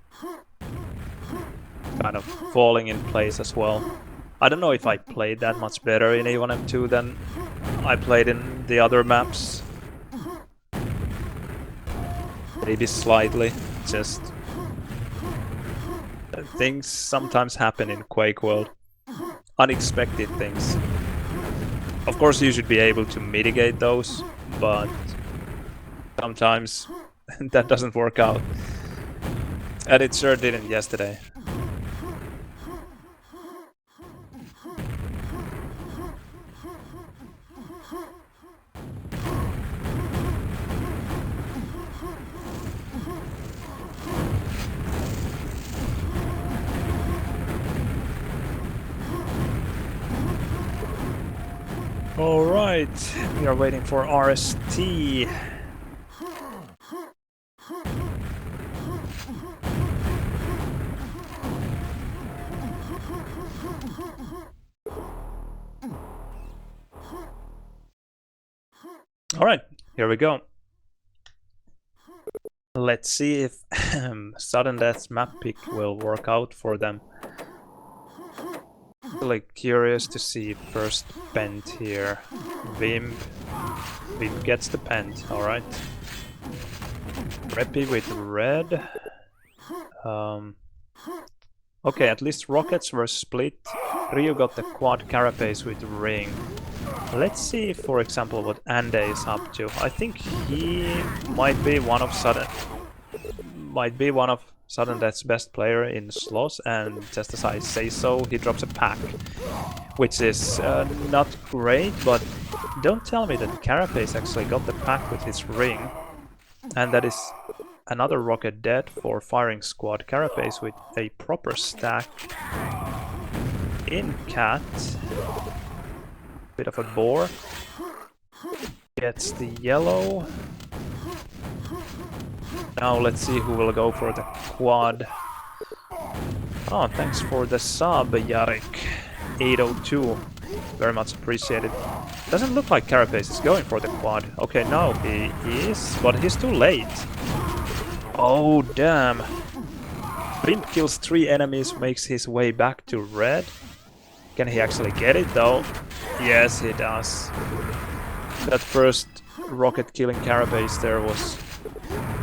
kind of falling in place as well. I don't know if I played that much better in E1M2 than I played in the other maps. Maybe slightly, just... Things sometimes happen in Quake World. Unexpected things. Of course you should be able to mitigate those, but sometimes that doesn't work out. And it sure didn't yesterday. Alright, we are waiting for RST. Alright, here we go. Let's see if Suddendeath's map pick will work out for them. Really curious to see first Pent here. Wimp gets the Pent, alright. Reppie with red. Okay, at least rockets were split. Ryu got the quad Carapace with ring. Let's see, for example, what Andeh is up to. I think he might be one of Suddendeath's best player in slots, and just as I say so, he drops a pack, which is not great, but don't tell me that Carapace actually got the pack with his ring, and that is another rocket dead for Firing Squad. Carapace with a proper stack in Cat. Bit of a bore. Gets the yellow. Now let's see who will go for the quad. Oh, thanks for the sub, Jarek. 802. Very much appreciated. Doesn't look like Carapace is going for the quad. Okay, no, he is, but he's too late. Oh, damn. Wimp kills 3 enemies, makes his way back to red. Can he actually get it, though? Yes, he does. That first rocket killing Carapace there was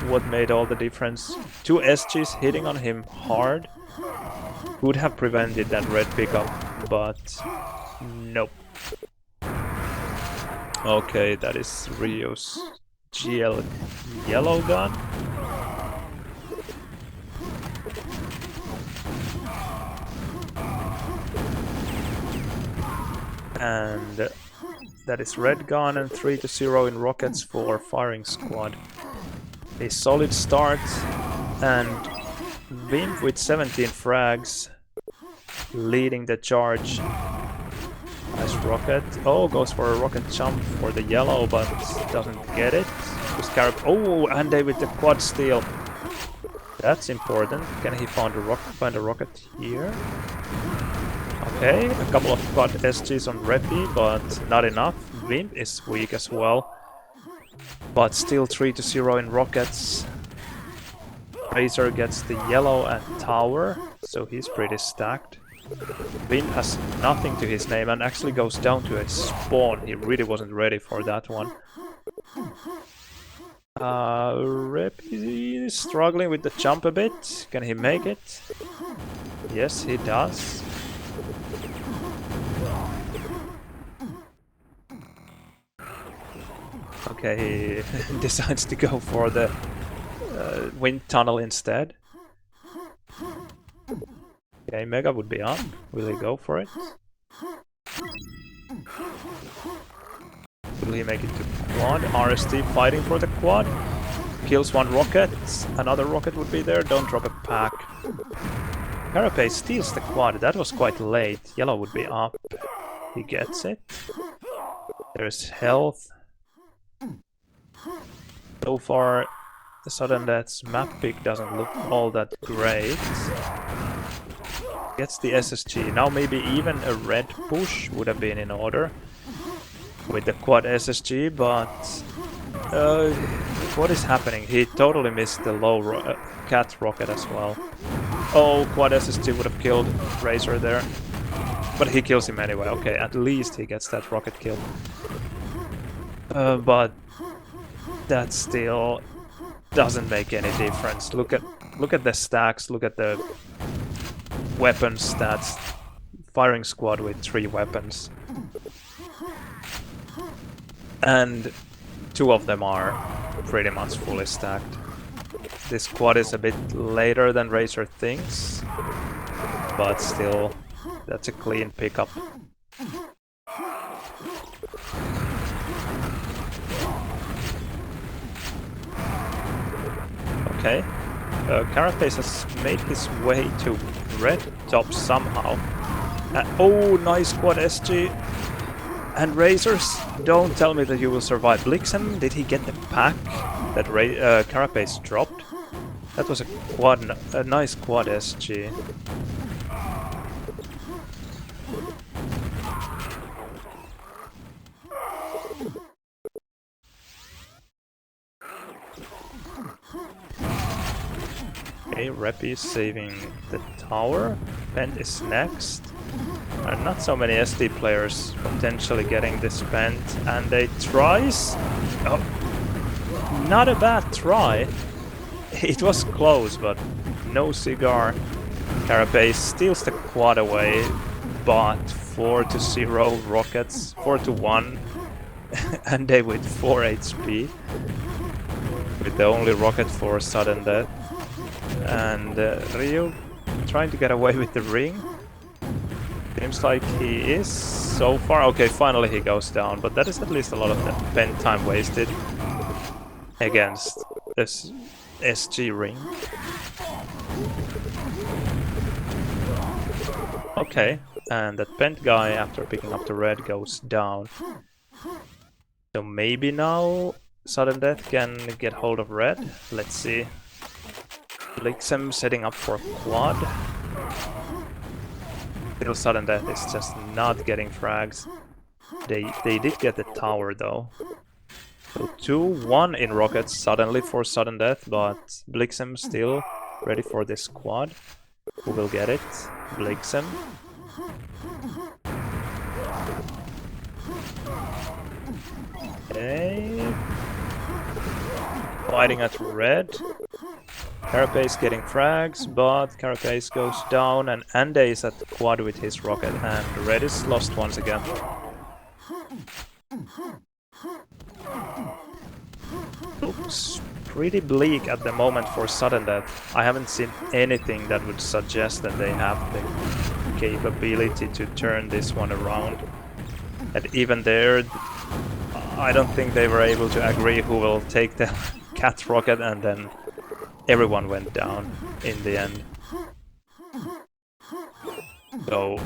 what made all the difference. 2 SGs hitting on him hard would have prevented that red pickup. but nope. Okay, that is Rio's GL yellow gun. And that is red gun and 3-0 in rockets for firing squad. A solid start, and Wimpeeh with 17 frags leading the charge. Nice rocket. Oh, goes for a rocket jump for the yellow, but doesn't get it. Oh, Andeh with the quad steal. That's important. Can he find a rocket here? Okay, a couple of quad SGs on Reppie, but not enough. Wimpeeh is weak as well. But still 3-0 in rockets. Razor gets the yellow at tower, so he's pretty stacked. Wimpeeh has nothing to his name and actually goes down to a spawn. He really wasn't ready for that one. Reppie is struggling with the jump a bit. Can he make it? Yes, he does. Okay, he decides to go for the wind tunnel instead. Okay, Mega would be up. Will he go for it? Will he make it to quad? RST fighting for the quad. Kills one rocket. Another rocket would be there. Don't drop a pack. Carapace steals the quad. That was quite late. Yellow would be up. He gets it. There's health. So far, the Suddendeath's map pick doesn't look all that great. Gets the SSG. Now maybe even a red push would have been in order with the quad SSG, but what is happening? He totally missed the low cat rocket as well. Oh, quad SSG would have killed Razor there, but he kills him anyway. Okay, at least he gets that rocket kill. But that still doesn't make any difference. Look at the stacks. Look at the weapon stats. Firing squad with 3 weapons, and 2 of them are pretty much fully stacked. This squad is a bit later than Razor thinks, but still, that's a clean pickup. Okay, Carapace has made his way to red top somehow. Oh, nice quad SG. And Razors, don't tell me that you will survive. Blixem, did he get the pack that Carapace dropped? That was a nice quad SG. Okay, Reppie is saving the tower. Pent is next. Not so many SD players potentially getting this Pent, and they tries. Oh, not a bad try. It was close, but no cigar. Carapace steals the quad away, but 4-0 rockets, 4-1, and they with 4 HP, with the only rocket for Suddendeath. And Rio trying to get away with the ring. Seems like he is so far. Okay, finally he goes down, but that is at least a lot of the pen time wasted against this SG ring. Okay, and that pent guy, after picking up the red, goes down. So maybe now Suddendeath can get hold of red. Let's see. Blixem setting up for quad. Still Suddendeath is just not getting frags. They did get the tower though. So 2-1 in rockets suddenly for Suddendeath, but Blixem still ready for this quad. Who will get it? Blixem. Okay. Fighting at red. Carapace getting frags, but Carapace goes down and Andeh is at quad with his rocket and red is lost once again. Looks pretty bleak at the moment for Suddendeath. I haven't seen anything that would suggest that they have the capability to turn this one around. And even there, I don't think they were able to agree who will take the cat rocket, and then everyone went down in the end. So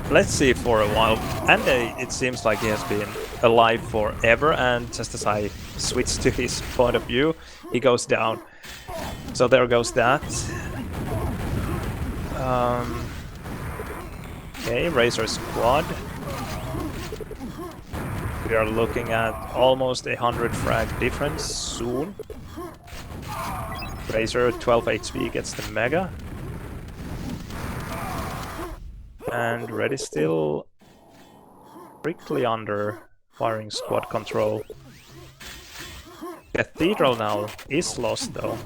let's see for a while. Andeh, it seems like he has been alive forever, and just as I switch to his point of view, he goes down. So there goes that. Okay, Razor squad. We are looking at almost 100 frag difference soon. Razor 12 HP gets the Mega. And Red is still strictly under firing squad control. Cathedral now is lost though.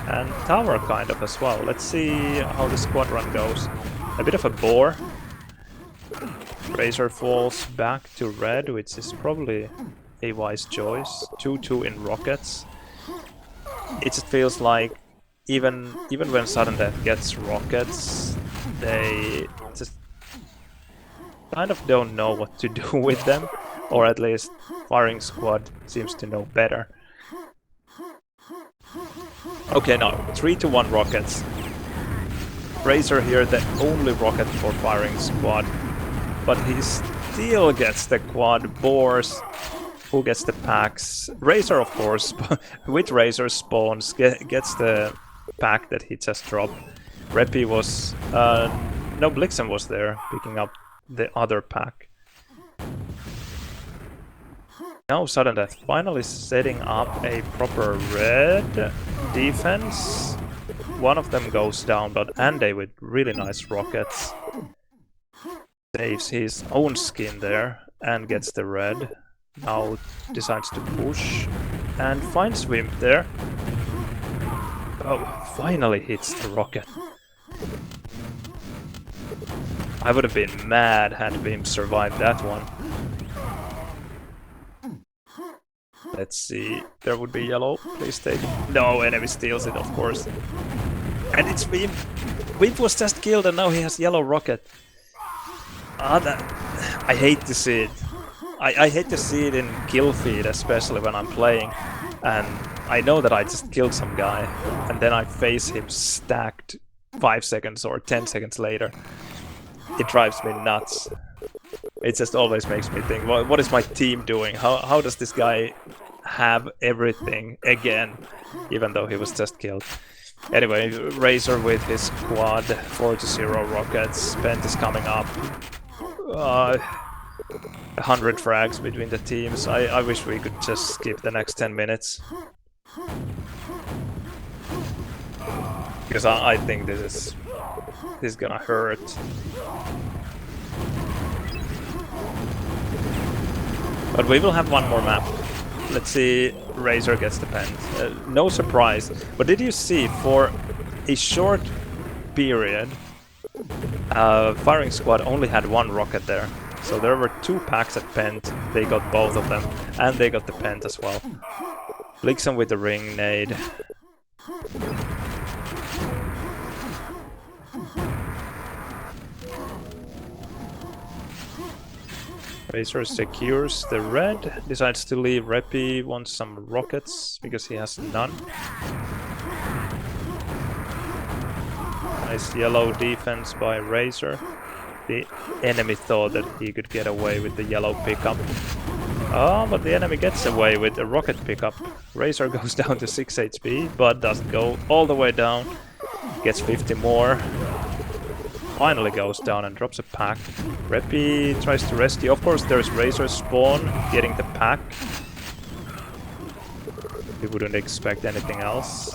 And Tower kind of as well. Let's see how the squad run goes. A bit of a bore. Razor falls back to red, which is probably a wise choice. 2-2 in rockets. It just feels like even when Suddendeath gets rockets, they just kind of don't know what to do with them, or at least firing squad seems to know better. Okay, now 3-1 rockets. Razor here the only rocket for firing squad, but he still gets the quad bores. Who gets the packs? Razor, of course, with Razor spawns, gets the pack that he just dropped. Reppie was... no, Blixem was there, picking up the other pack. Now Suddendeath finally setting up a proper red defense. One of them goes down, but Andeh with really nice rockets saves his own skin there and gets the red. Now decides to push and finds Wimp there. Oh, finally hits the rocket. I would have been mad had Wimp survived that one. Let's see, there would be yellow, please take it. No, enemy steals it, of course. And it's Wimp! Wimp was just killed and now he has yellow rocket. I hate to see it. I hate to see it in kill feed, especially when I'm playing. And I know that I just killed some guy, and then I face him stacked 5 seconds or 10 seconds later. It drives me nuts. It just always makes me think, what is my team doing? How does this guy have everything again, even though he was just killed? Anyway, Razor with his quad, 4-0 rockets, Pent is coming up. 100 frags between the teams. I wish we could just skip the next 10 minutes. Because I think this is gonna hurt. But we will have one more map. Let's see, Razor gets the pen. No surprise. But did you see, for a short period, firing squad only had one rocket there. So there were 2 packs at Pent, they got both of them, and they got the Pent as well. Blixem with the ring nade. Razor secures the red, decides to leave Reppie, wants some rockets, because he has none. Nice yellow defense by Razor. The enemy thought that he could get away with the yellow pickup. Oh, but the enemy gets away with the rocket pickup. Razor goes down to 6 HP, but doesn't go all the way down. Gets 50 more. Finally goes down and drops a pack. Reppie tries to rescue. Of course, there's Razor spawn getting the pack. We wouldn't expect anything else.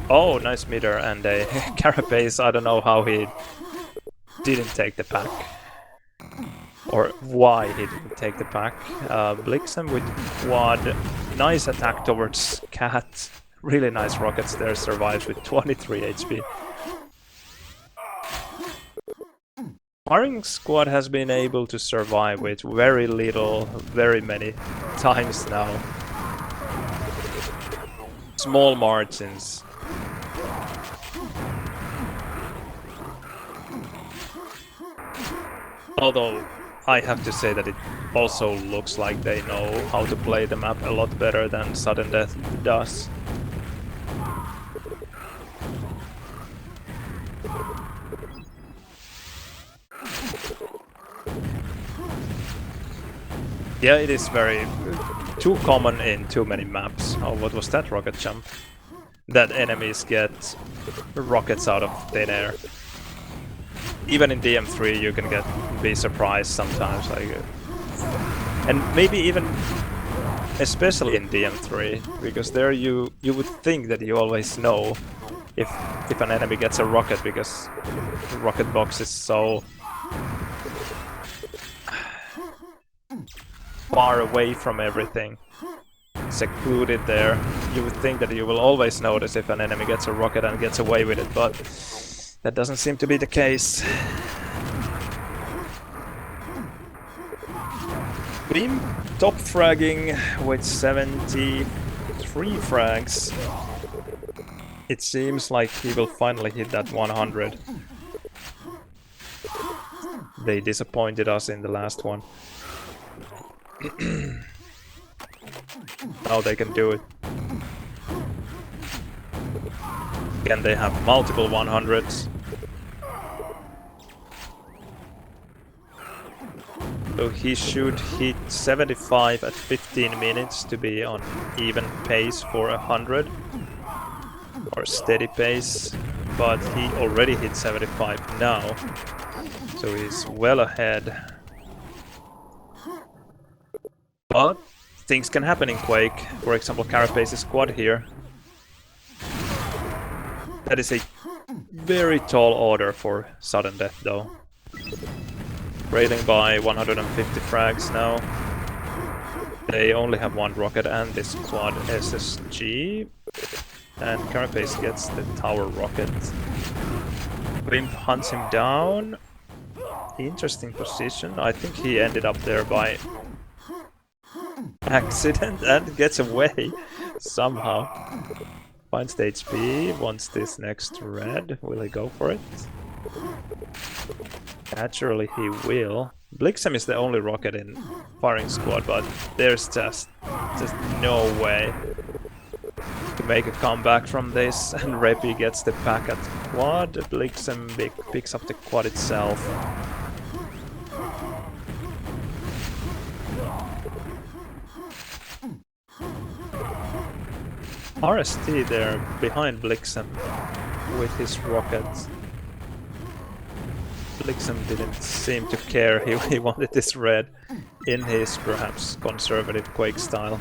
Oh, nice meter and a Carapace. I don't know how he didn't take the pack. Or why he didn't take the pack. Blixem with quad nice attack towards Cat. Really nice rockets there, survives with 23 HP. Firing Squad has been able to survive with very little, very many times now. Small margins. Although, I have to say that it also looks like they know how to play the map a lot better than Suddendeath does. Yeah, it is very too common in too many maps. Oh, what was that rocket jump? That enemies get rockets out of thin air. Even in DM3 you can be surprised sometimes, like, and maybe even especially in DM3, because there you would think that you always know if an enemy gets a rocket, because the rocket box is so far away from everything, secluded there. You would think that you will always notice if an enemy gets a rocket and gets away with it, but that doesn't seem to be the case. Beam top fragging with 73 frags. It seems like he will finally hit that 100. They disappointed us in the last one. Now they can do it. Can they have multiple 100s? So he should hit 75 at 15 minutes to be on even pace for 100. Or steady pace. But he already hit 75 now. So he's well ahead. But things can happen in Quake. For example, Carapace's squad here. That is a very tall order for Suddendeath though. Trailing by 150 frags now. They only have one rocket and this quad SSG. And Carapace gets the tower rocket. Wimpeeh hunts him down. Interesting position. I think he ended up there by accident and gets away somehow. Finds the HP, wants this next red. Will he go for it? Naturally he will. Blixem is the only rocket in firing squad, but there's just no way to make a comeback from this, and Reppie gets the pack at quad. Blixem picks up the quad itself. RST there behind Blixem with his rockets. Blixem didn't seem to care, he wanted this red in his perhaps conservative Quake style.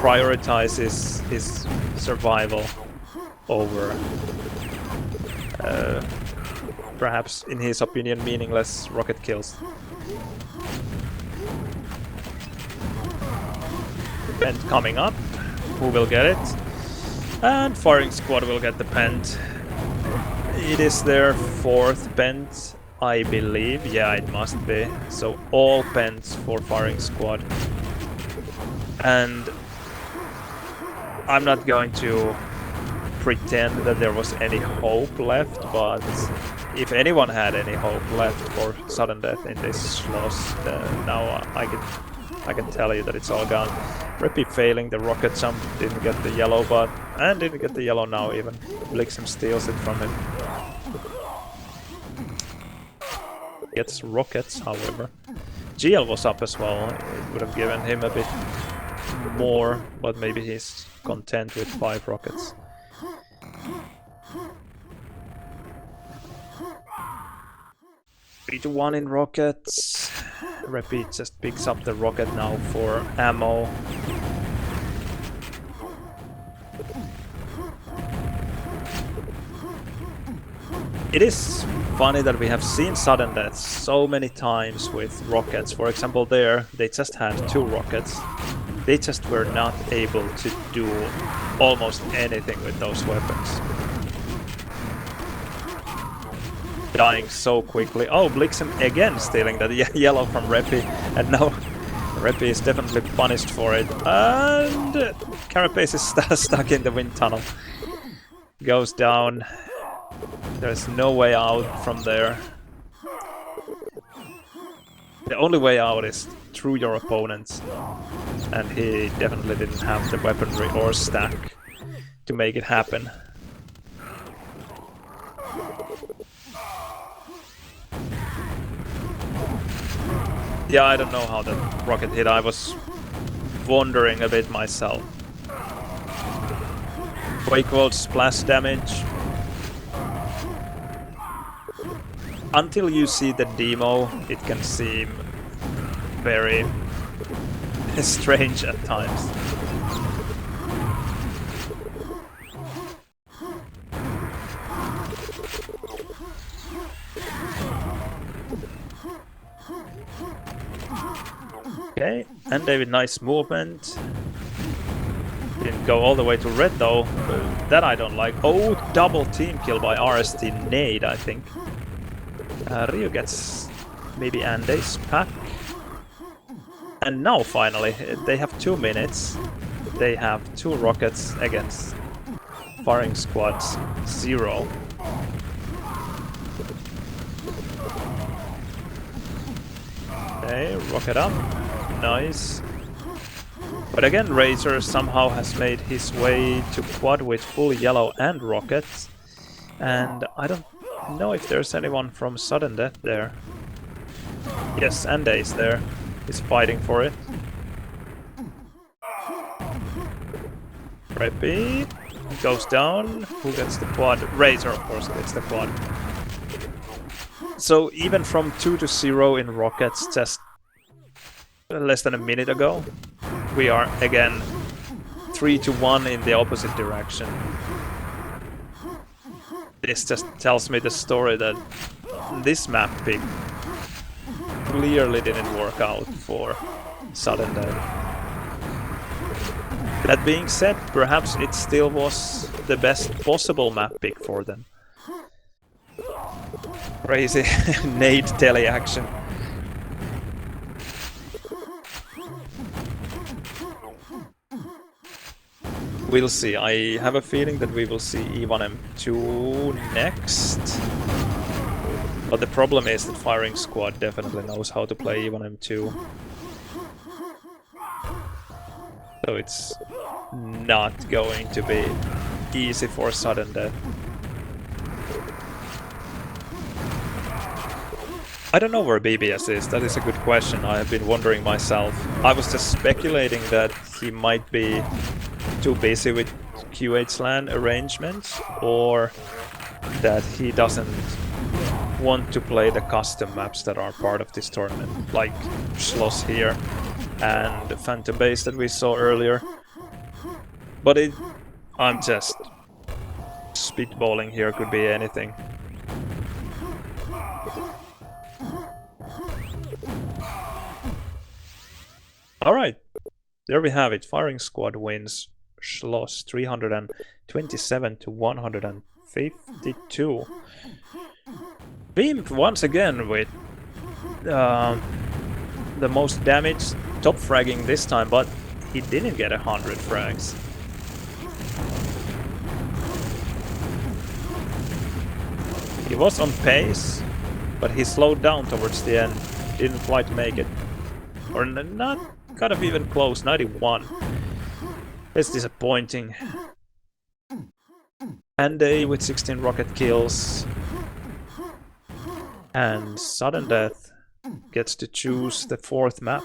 Prioritizes his survival over perhaps in his opinion meaningless rocket kills. And coming up, who will get it? And firing squad will get the pent. It is their fourth pent, I believe. Yeah, it must be. So all pents for firing squad. And I'm not going to pretend that there was any hope left, but if anyone had any hope left for Suddendeath in this loss, now I can tell you that it's all gone. Reppie failing the rocket jump, didn't get the yellow, and didn't get the yellow now even. Blixem steals it from him. Gets rockets, however. GL was up as well, it would have given him a bit more, but maybe he's content with 5 rockets. Three to 1 in rockets. Reppie just picks up the rocket now for ammo. It is funny that we have seen Suddendeath so many times with rockets. For example there, they just had 2 rockets. They just were not able to do almost anything with those weapons. Dying so quickly. Oh, Blixem again stealing that yellow from Reppie, and now Reppie is definitely punished for it. And Carapace is stuck in the wind tunnel. Goes down. There's no way out from there. The only way out is through your opponents. And he definitely didn't have the weaponry or stack to make it happen. Yeah, I don't know how that rocket hit. I was wondering a bit myself. Quake World splash damage. Until you see the demo, it can seem very strange at times. Okay, Andeh with nice movement. Didn't go all the way to red though. That I don't like. Oh, double team kill by RST Nade, I think. Ryu gets maybe Andeh's pack. And now finally, they have 2 minutes. They have 2 rockets against firing squads 0. Okay, rocket up. Nice. But again, Razor somehow has made his way to quad with full yellow and rockets. And I don't know if there's anyone from Suddendeath there. Yes, Andeh is there. He's fighting for it. Reppie goes down. Who gets the quad? Razor, of course, gets the quad. So even from 2 to 0 in rockets just less than a minute ago, we are again 3 to 1 in the opposite direction. This just tells me the story that this map pick clearly didn't work out for Suddendeath. That being said, perhaps it still was the best possible map pick for them. Crazy nade tele action. We'll see. I have a feeling that we will see E1M2 next. But the problem is that Firing Squad definitely knows how to play E1M2. So it's not going to be easy for Suddendeath. I don't know where BBS is, that is a good question. I have been wondering myself. I was just speculating that he might be too busy with QH LAN arrangements, or that he doesn't want to play the custom maps that are part of this tournament, like Schloss here and the Phantom Base that we saw earlier. But I'm just spitballing here, could be anything. Alright, there we have it. Firing Squad wins Schloss 327 to 152. Wimpeeh once again with the most damage, top fragging this time, but he didn't get 100 frags. He was on pace, but he slowed down towards the end, didn't quite make it. Or not kind of even close, 91. It's disappointing. Andeh with 16 rocket kills. And Suddendeath gets to choose the 4th map.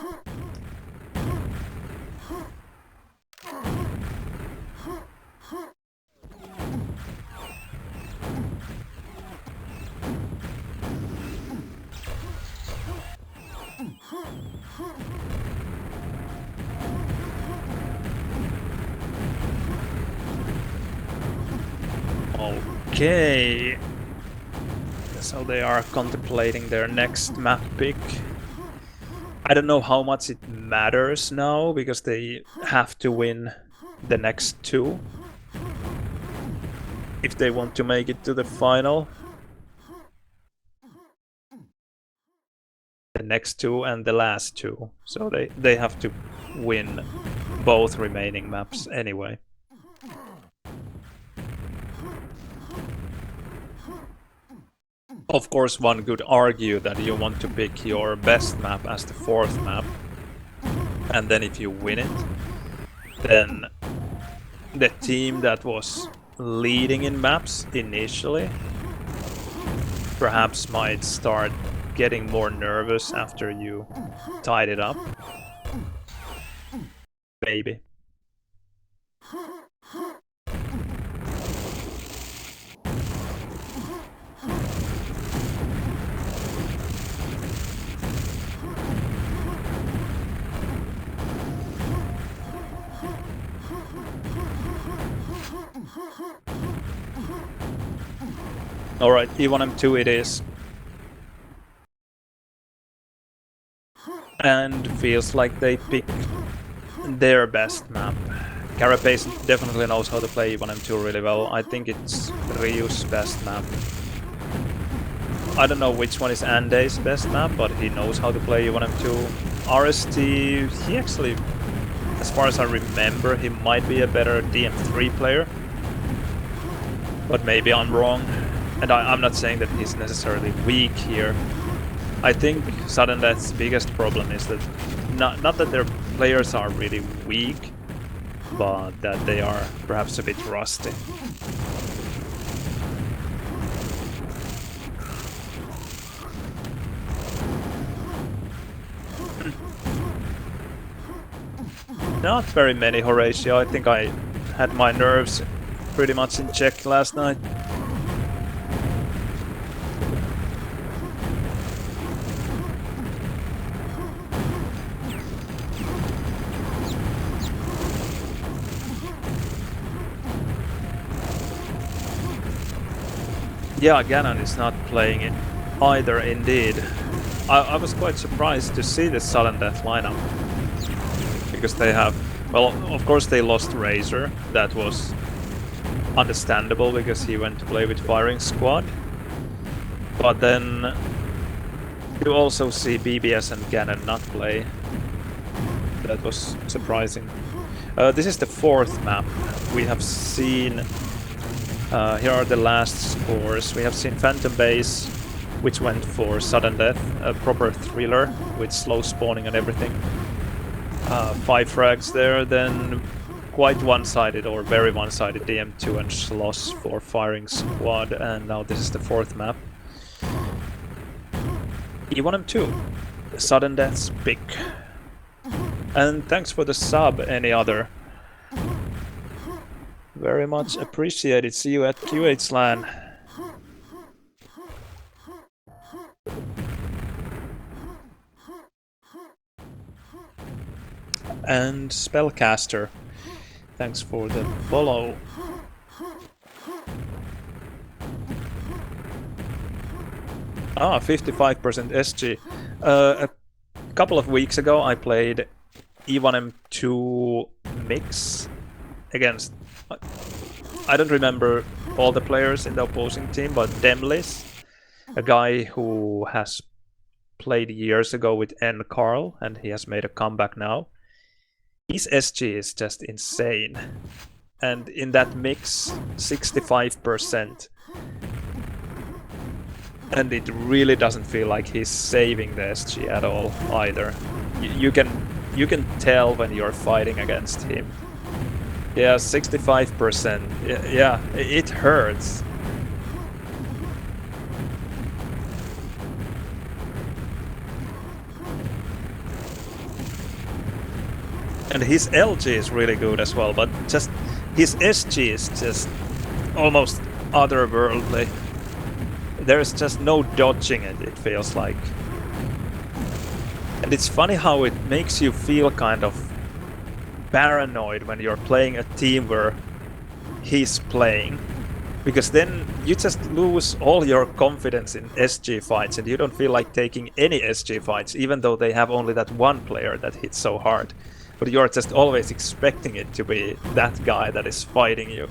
Okay, so they are contemplating their next map pick. I don't know how much it matters now because they have to win the next two if they want to make it to the final. The next two and the last two. So they have to win both remaining maps anyway. Of course, one could argue that you want to pick your best map as the fourth map, and then if you win it, then the team that was leading in maps initially perhaps might start getting more nervous after you tied it up. Maybe. Alright, E1 M2 it is. And feels like they picked their best map. Carapace definitely knows how to play E1 M2 really well. I think it's Ryu's best map. I don't know which one is Andeh's best map, but he knows how to play E1 M2. RST, he actually, as far as I remember, he might be a better DM3 player. But maybe I'm wrong. And I'm not saying that he's necessarily weak here. I think Suddendeath's biggest problem is that not that their players are really weak, but that they are perhaps a bit rusty. Not very many, Horatio. I think I had my nerves pretty much in check last night. Yeah, Ganon is not playing it either, indeed. I was quite surprised to see the Suddendeath lineup. Because they have... Well, of course they lost Razor. That was understandable because he went to play with Firing Squad. But then... You also see BBS and Ganon not play. That was surprising. This is the fourth map. We have seen... here are the last scores. We have seen Phantom Base, which went for Suddendeath, a proper thriller with slow spawning and everything. 5 frags there, then quite one-sided or very one-sided DM2 and Schloss for Firing Squad, and now this is the fourth map. E1 M2, Suddendeath's pick. And thanks for the sub, any other. Very much appreciated. See you at QH LAN. And Spellcaster, thanks for the follow. Ah, 55% SG. A couple of weeks ago I played E1 M2 mix against... I don't remember all the players in the opposing team, but Demlis, a guy who has played years ago with N. Carl, and he has made a comeback now. His SG is just insane. And in that mix, 65%. And it really doesn't feel like he's saving the SG at all either. You can tell when you're fighting against him. Yeah, 65%. Yeah, it hurts. And his LG is really good as well, but just his SG is just almost otherworldly. There's just no dodging it, it feels like. And it's funny how it makes you feel kind of paranoid when you're playing a team where he's playing. Because then you just lose all your confidence in SG fights and you don't feel like taking any SG fights, even though they have only that one player that hits so hard. But you're just always expecting it to be that guy that is fighting you.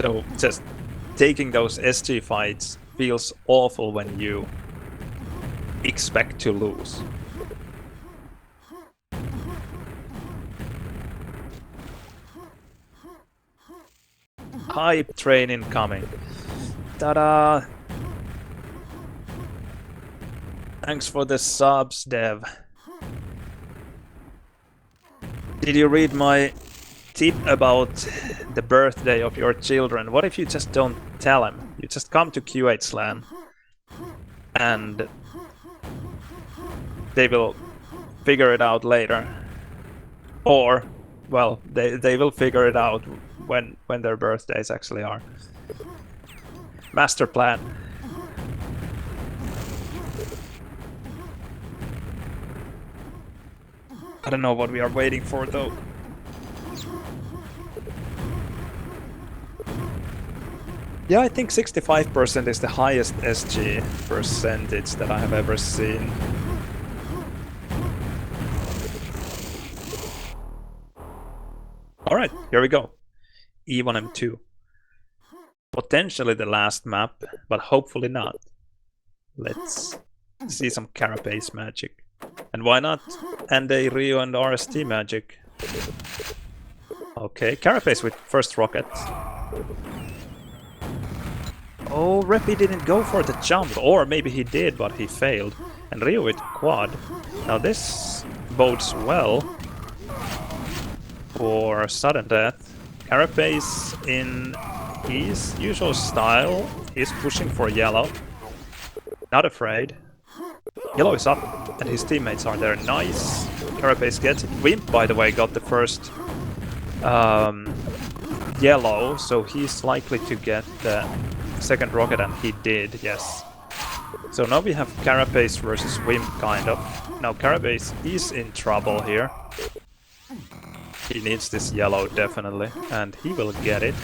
So just taking those SG fights feels awful when you expect to lose. Hype train incoming. Ta-da! Thanks for the subs, Dev. Did you read my tip about the birthday of your children? What if you just don't tell them? You just come to Q8 LAN and they will figure it out later. Or, well, they will figure it out when their birthdays actually are. Master plan. I don't know what we are waiting for though. Yeah, I think 65% is the highest SG percentage that I have ever seen. Alright, here we go. E1M2. Potentially the last map, but hopefully not. Let's see some Carapace magic. And why not Andeh, Rio and RST magic? Okay, Carapace with first rocket. Oh, Reppie didn't go for the jump, or maybe he did, but he failed. And Rio with quad. Now this bodes well for Suddendeath. Carapace in his usual style is pushing for yellow. Not afraid. Yellow is up, and his teammates are there. Nice. Carapace gets it. Wimp, by the way, got the first yellow, so he's likely to get the second rocket, and he did, yes. So now we have Carapace versus Wimp, kind of. Now Carapace is in trouble here. He needs this yellow, definitely, and he will get it.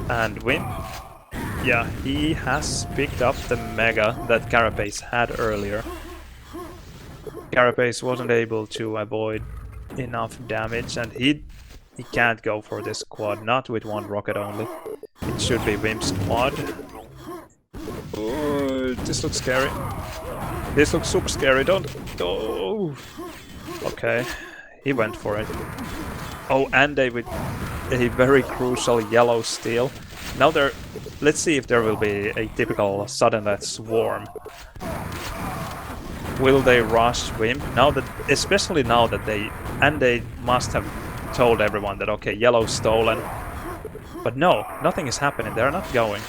And Wimp, yeah, he has picked up the mega that Carapace had earlier. Carapace wasn't able to avoid enough damage, and he can't go for this quad, not with one rocket only. It should be Wimp's quad. Oh, this looks scary. This looks super scary, don't... Oh! Okay, he went for it. Oh, Andeh with a very crucial yellow steal. Now there... Let's see if there will be a typical Suddendeath swarm. Will they rush Wimp? Now that... Especially now that they... Andeh must have told everyone that, okay, yellow's stolen. But no, nothing is happening. They're not going.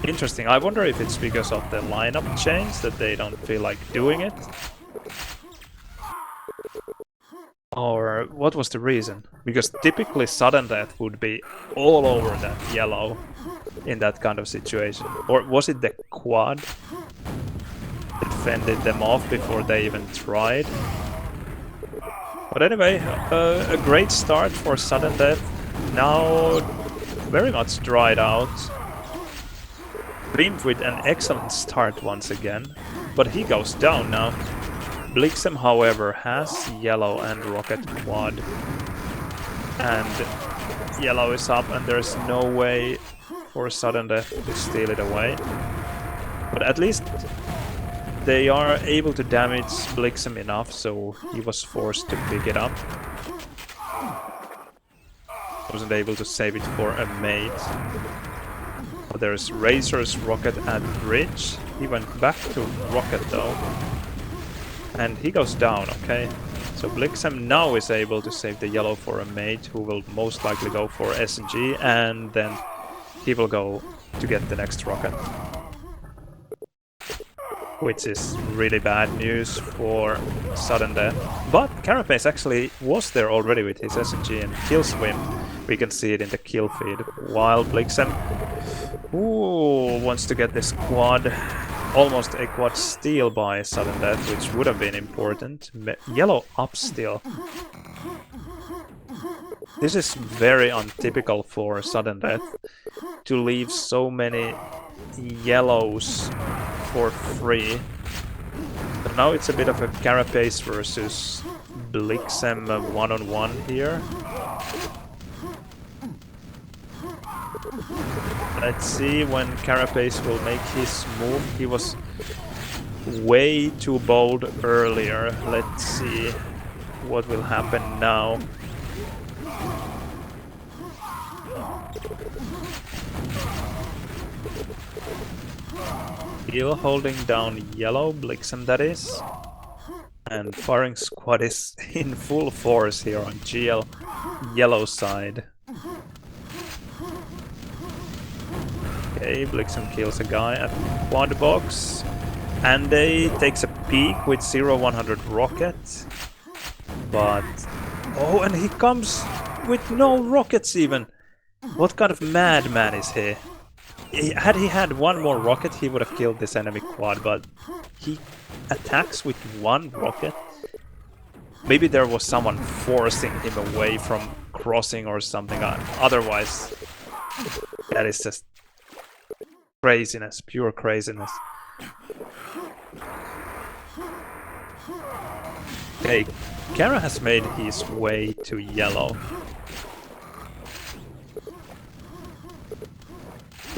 Interesting. I wonder if it's because of the lineup change that they don't feel like doing it. Or what was the reason? Because typically Suddendeath would be all over that yellow in that kind of situation. Or was it the quad that fended them off before they even tried? But anyway, a great start for Suddendeath. Now very much dried out. Wimp with an excellent start once again. But he goes down now. Blixem, however, has yellow and rocket quad. And yellow is up, and there's no way for Suddendeath to steal it away. But at least they are able to damage Blixem enough, so he was forced to pick it up. Wasn't able to save it for a mate. But there's Razor's rocket at bridge. He went back to rocket though. And he goes down, okay. So Blixem now is able to save the yellow for a mate, who will most likely go for SNG, and then he will go to get the next rocket. Which is really bad news for Suddendeath. But Carapace actually was there already with his SNG and kills Wimp. We can see it in the kill feed. While Blixem wants to get this quad. Almost a quad steal by Suddendeath, which would have been important. Yellow up still. This is very untypical for Suddendeath to leave so many yellows for free. But now it's a bit of a Carapace versus Blixem one-on-one here. Let's see when Carapace will make his move. He was way too bold earlier. Let's see what will happen now. Still holding down yellow, Blixem that is. And firing squad is in full force here on GL yellow side. Okay, Blixem kills a guy at quad box. Andeh takes a peek with 0-100 rocket. But... oh, and he comes with no rockets even! What kind of madman is he? Had he had one more rocket, he would have killed this enemy quad, but he attacks with one rocket. Maybe there was someone forcing him away from crossing or something. Otherwise, that is just craziness, pure craziness. Okay, Cara has made his way to yellow.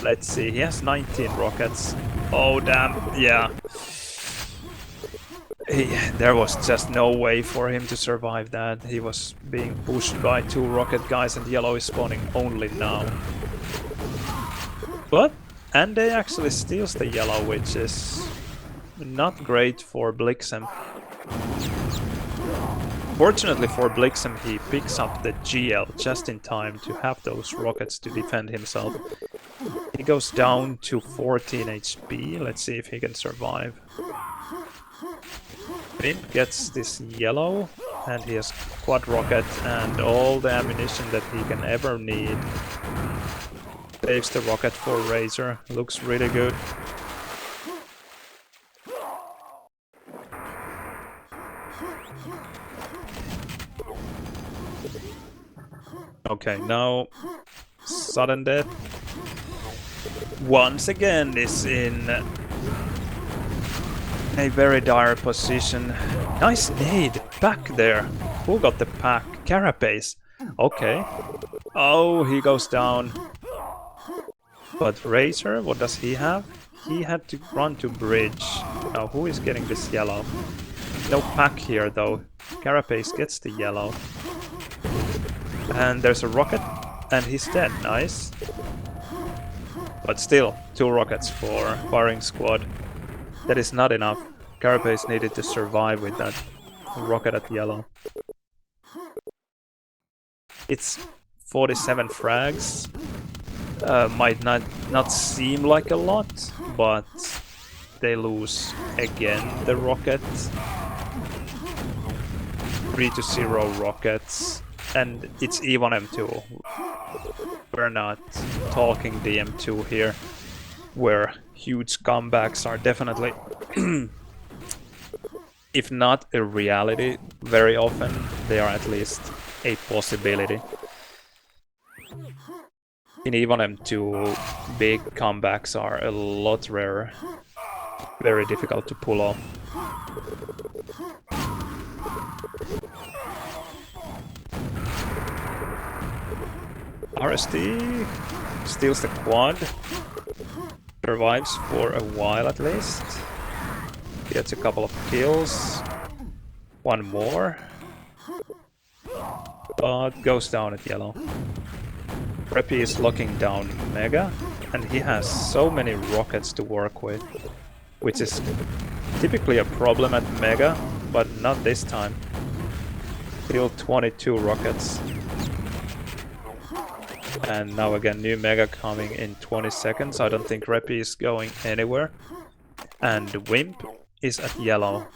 Let's see, he has 19 rockets. Oh damn, yeah. There was just no way for him to survive that. He was being pushed by 2 rocket guys and yellow is spawning only now. But Andeh actually steals the yellow, which is not great for Blixem. Fortunately for Blixem, he picks up the GL just in time to have those rockets to defend himself. He goes down to 14 HP. Let's see if he can survive. Wimpeeh gets this yellow, and he has quad rocket and all the ammunition that he can ever need. Saves the rocket for Razor. Looks really good. Okay, now Suddendeath once again is in a very dire position. Nice nade back there. Who got the pack? Carapace. Okay. Oh, he goes down. But Razor, what does he have? He had to run to bridge. Now who is getting this yellow? No pack here though. Carapace gets the yellow. And there's a rocket, and he's dead. Nice. But still, 2 rockets for firing squad. That is not enough. Carapace needed to survive with that rocket at yellow. It's 47 frags. Might not seem like a lot, but they lose again the rocket. 3-0 rockets. And it's E1M2. We're not talking DM2 here, where huge comebacks are definitely, if not a reality, very often they are at least a possibility. In E1M2, big comebacks are a lot rarer, very difficult to pull off. RSD steals the quad, survives for a while at least, gets a couple of kills, one more, but goes down at yellow. Reppie is locking down Mega, and he has so many rockets to work with, which is typically a problem at Mega, but not this time. Still 22 rockets. And now again, new Mega coming in 20 seconds. I don't think Reppie is going anywhere. And Wimpeeh is at yellow.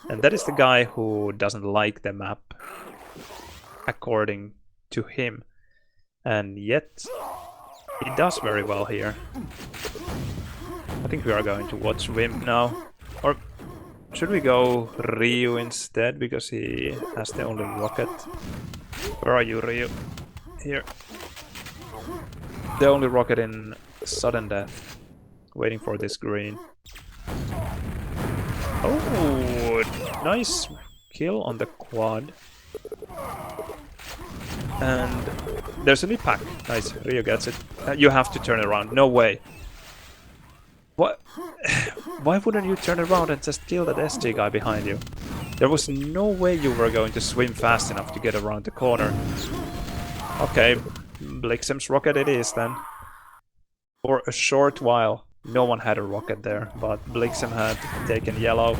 And that is the guy who doesn't like the map, according to him. And yet, he does very well here. I think we are going to watch Wimp now. Or should we go Ryu instead, because he has the only rocket? Where are you, Ryu? Here. The only rocket in Suddendeath. Waiting for this green. Oh, nice kill on the quad. And there's a lead pack. Nice, Ryu gets it. You have to turn around. No way. What? Why wouldn't you turn around and just kill that SG guy behind you? There was no way you were going to swim fast enough to get around the corner. Okay, Blixem's rocket it is then. For a short while, no one had a rocket there, but Blixem had taken yellow.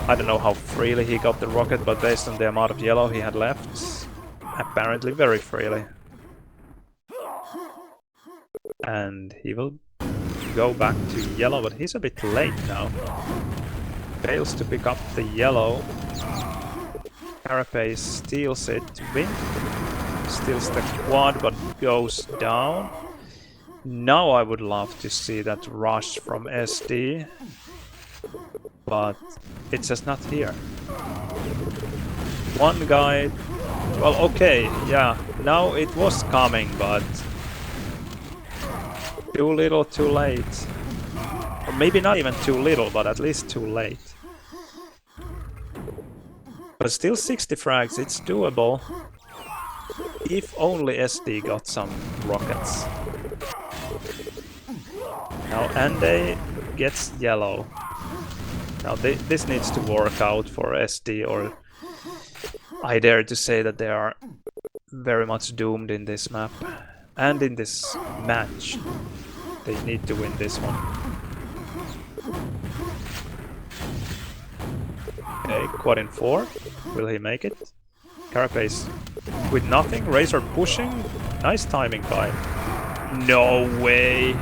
I don't know how freely he got the rocket, but based on the amount of yellow he had left, apparently very freely. And he will go back to yellow, but he's a bit late now. Fails to pick up the yellow. Carapace steals it. Wimpeeh steals the quad, but goes down. Now I would love to see that rush from SD, but it's just not here. One guy... Well, okay, yeah, now it was coming, but... Too little, too late. Or maybe not even too little, but at least too late. But still 60 frags, it's doable. If only SD got some rockets. Now Andeh gets yellow. Now this needs to work out for SD, or I dare to say that they are very much doomed in this map. And in this match. They need to win this one. Okay, quad in 4. Will he make it? Carapace with nothing. Razor pushing. Nice timing by. No way.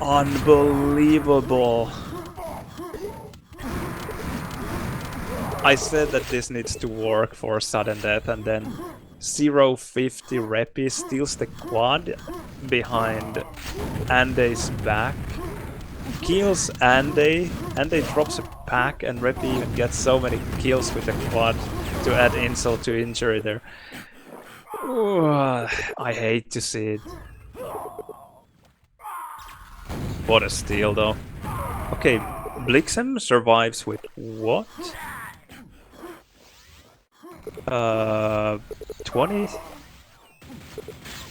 Unbelievable. I said that this needs to work for Suddendeath, and then 050 Reppie steals the quad behind Andeh's back. Kills Andeh. Andeh drops a pack, and Reppie even gets so many kills with the quad to add insult to injury there. Ooh, I hate to see it. What a steal though. Okay, Blixem survives with what? 20?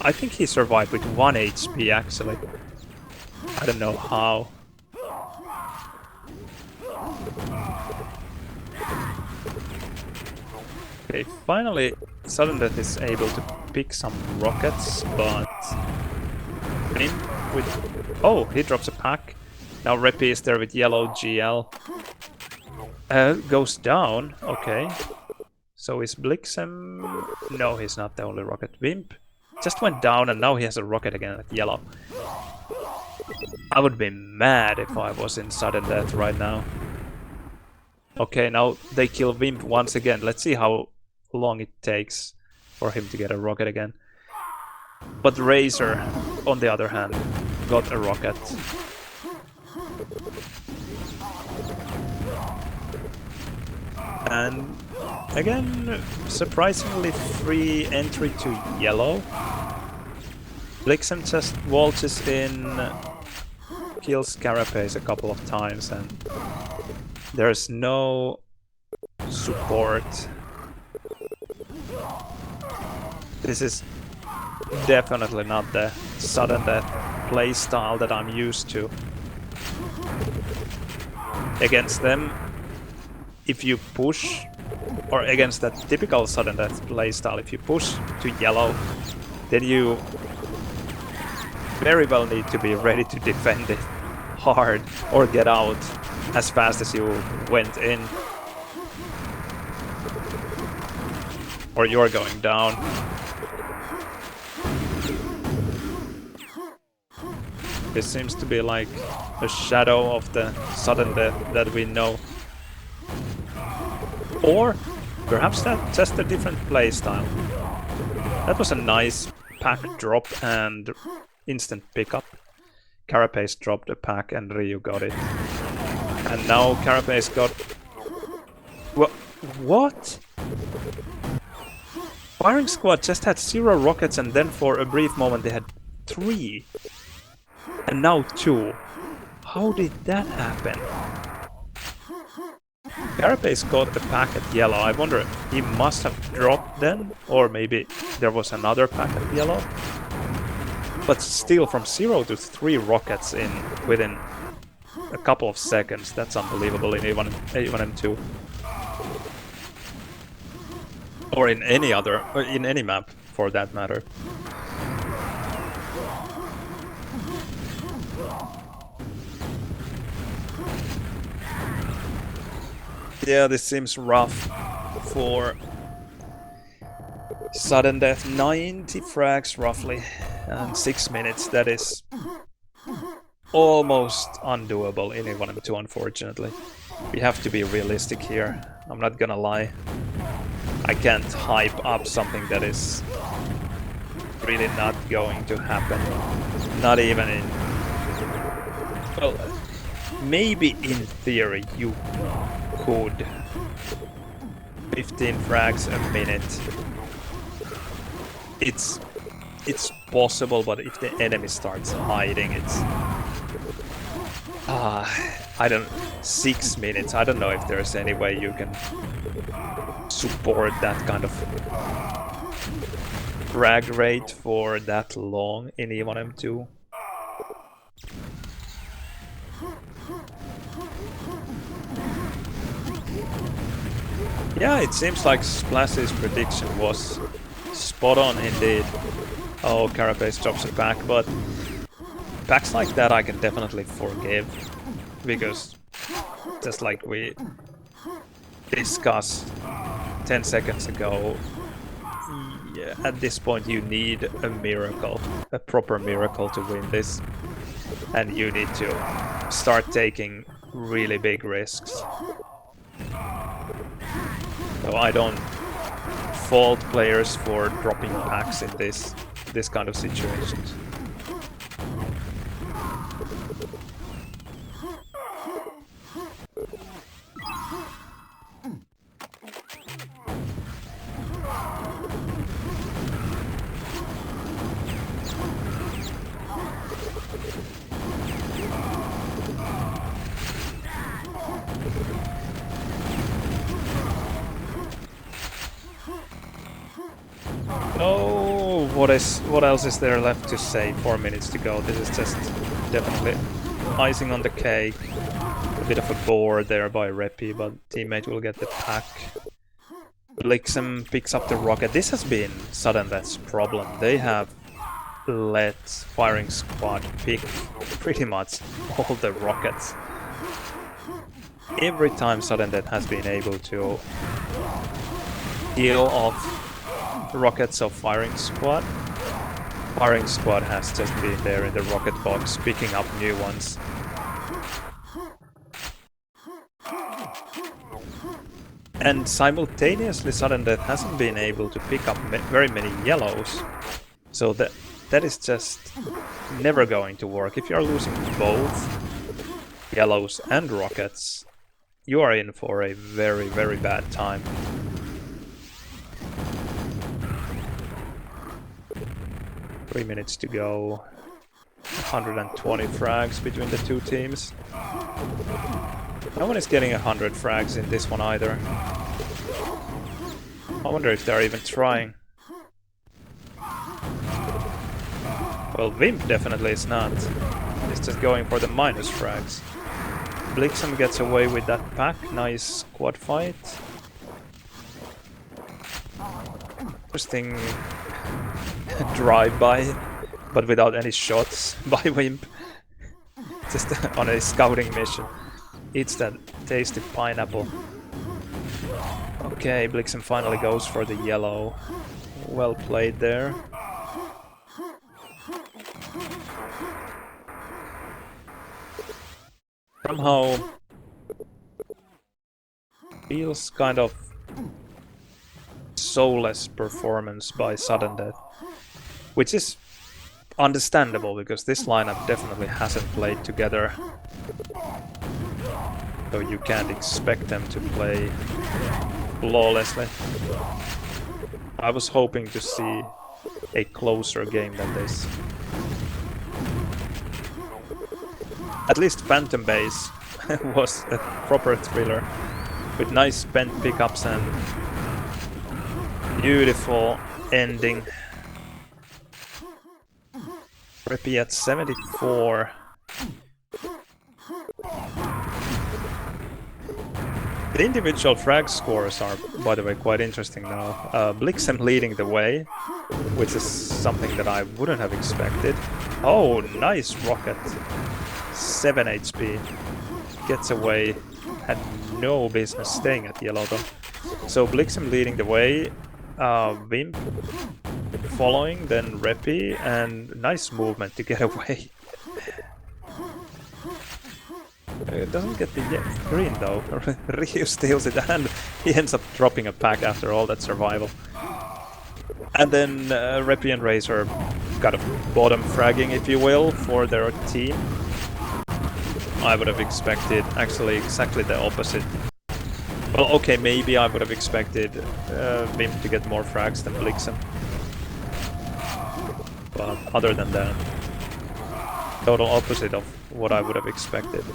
I think he survived with 1 HP actually. I don't know how. Okay, finally Suddendeath is able to pick some rockets, but... with... Oh, he drops a pack. Now Reppie is there with yellow GL. Goes down, okay. So is Blixem... No, he's not the only rocket. Wimpeeh just went down and now he has a rocket again at yellow. I would be mad if I was in Suddendeath right now. Okay, now they kill Wimpeeh once again. Let's see how long it takes for him to get a rocket again. But Razor, on the other hand, got a rocket. And again, surprisingly free entry to yellow. Blixem just waltzes in, kills Carapace a couple of times, and there's no support. This is definitely not the Suddendeath playstyle that I'm used to. Against them, if you push, or against that typical Suddendeath playstyle, if you push to yellow, then you very well need to be ready to defend it hard or get out as fast as you went in. Or you're going down. This seems to be like a shadow of the Suddendeath that we know. Or perhaps that's just a different playstyle. That was a nice pack drop and instant pickup. Carapace dropped a pack and Ryu got it. And now Carapace got... What? Firing squad just had 0 rockets and then for a brief moment they had 3. And now 2. How did that happen? Carapace got a pack at yellow. I wonder, he must have dropped then? Or maybe there was another pack at yellow? But still, from 0 to 3 rockets within a couple of seconds. That's unbelievable in A1M2. Or in any map, for that matter. Yeah, this seems rough for Suddendeath. 90 frags roughly, and 6 minutes. That is almost undoable in A1M2, unfortunately. We have to be realistic here. I'm not gonna lie. I can't hype up something that is really not going to happen. Not even in... Well, maybe in theory you could. 15 frags a minute. It's possible, but if the enemy starts hiding, it's... I don't... 6 minutes. I don't know if there's any way you can support that kind of frag rate for that long in E1M2. Yeah, it seems like Splashy's prediction was spot on indeed. Oh, Carapace drops a pack, but packs like that I can definitely forgive, because just like we discussed 10 seconds ago, yeah, at this point you need a miracle, a proper miracle to win this, and you need to start taking really big risks. So I don't fault players for dropping packs in this kind of situations. Oh, what else is there left to say? 4 minutes to go. This is just definitely icing on the cake. A bit of a bore there by Reppie, but teammate will get the pack. Blixem picks up the rocket. This has been Suddendeath's problem. They have let firing squad pick pretty much all the rockets. Every time Suddendeath has been able to heal off rockets of firing squad has just been there in the rocket box picking up new ones. And simultaneously Suddendeath hasn't been able to pick up very many yellows, so that is just never going to work. If you're losing both yellows and rockets, you are in for a very, very bad time. 3 minutes to go. 120 frags between the two teams. No one is getting 100 frags in this one either. I wonder if they're even trying. Well, Wimpeeh definitely is not. He's just going for the minus frags. Blixem gets away with that pack. Nice squad fight. Interesting drive-by, but without any shots by Wimpeeh. Just on a scouting mission. Eats that tasty pineapple. Okay, Blixem finally goes for the yellow. Well played there. Somehow feels kind of soulless performance by Suddendeath, which is understandable, because this lineup definitely hasn't played together. So you can't expect them to play flawlessly. I was hoping to see a closer game than this. At least Phantom Base was a proper thriller, with nice spent pickups and beautiful ending. Reppie at 74. The individual frag scores are, by the way, quite interesting now. Blixem leading the way, which is something that I wouldn't have expected. Oh, nice rocket. 7 HP. Gets away. Had no business staying at yellow though. So Blixem leading the way. Wimpeeh following, then Reppie, and nice movement to get away. It doesn't get the green though. Ryu steals it and he ends up dropping a pack after all that survival. And then Reppie and Razor got a bottom fragging, if you will, for their team. I would have expected actually exactly the opposite. Well, okay, maybe I would have expected Wimpeeh to get more frags than Blixem. But other than that, total opposite of what I would have expected.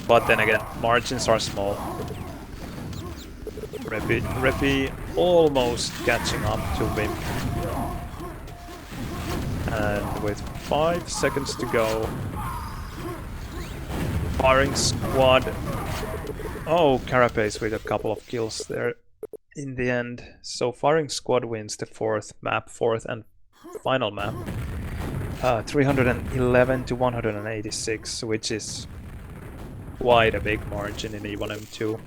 But then again, margins are small. Reppie almost catching up to Wimpeeh. And with 5 seconds to go, firing squad. Oh, Carapace with a couple of kills there in the end. So firing squad wins the fourth and final map. 311 to 186, which is quite a big margin in E1 M2.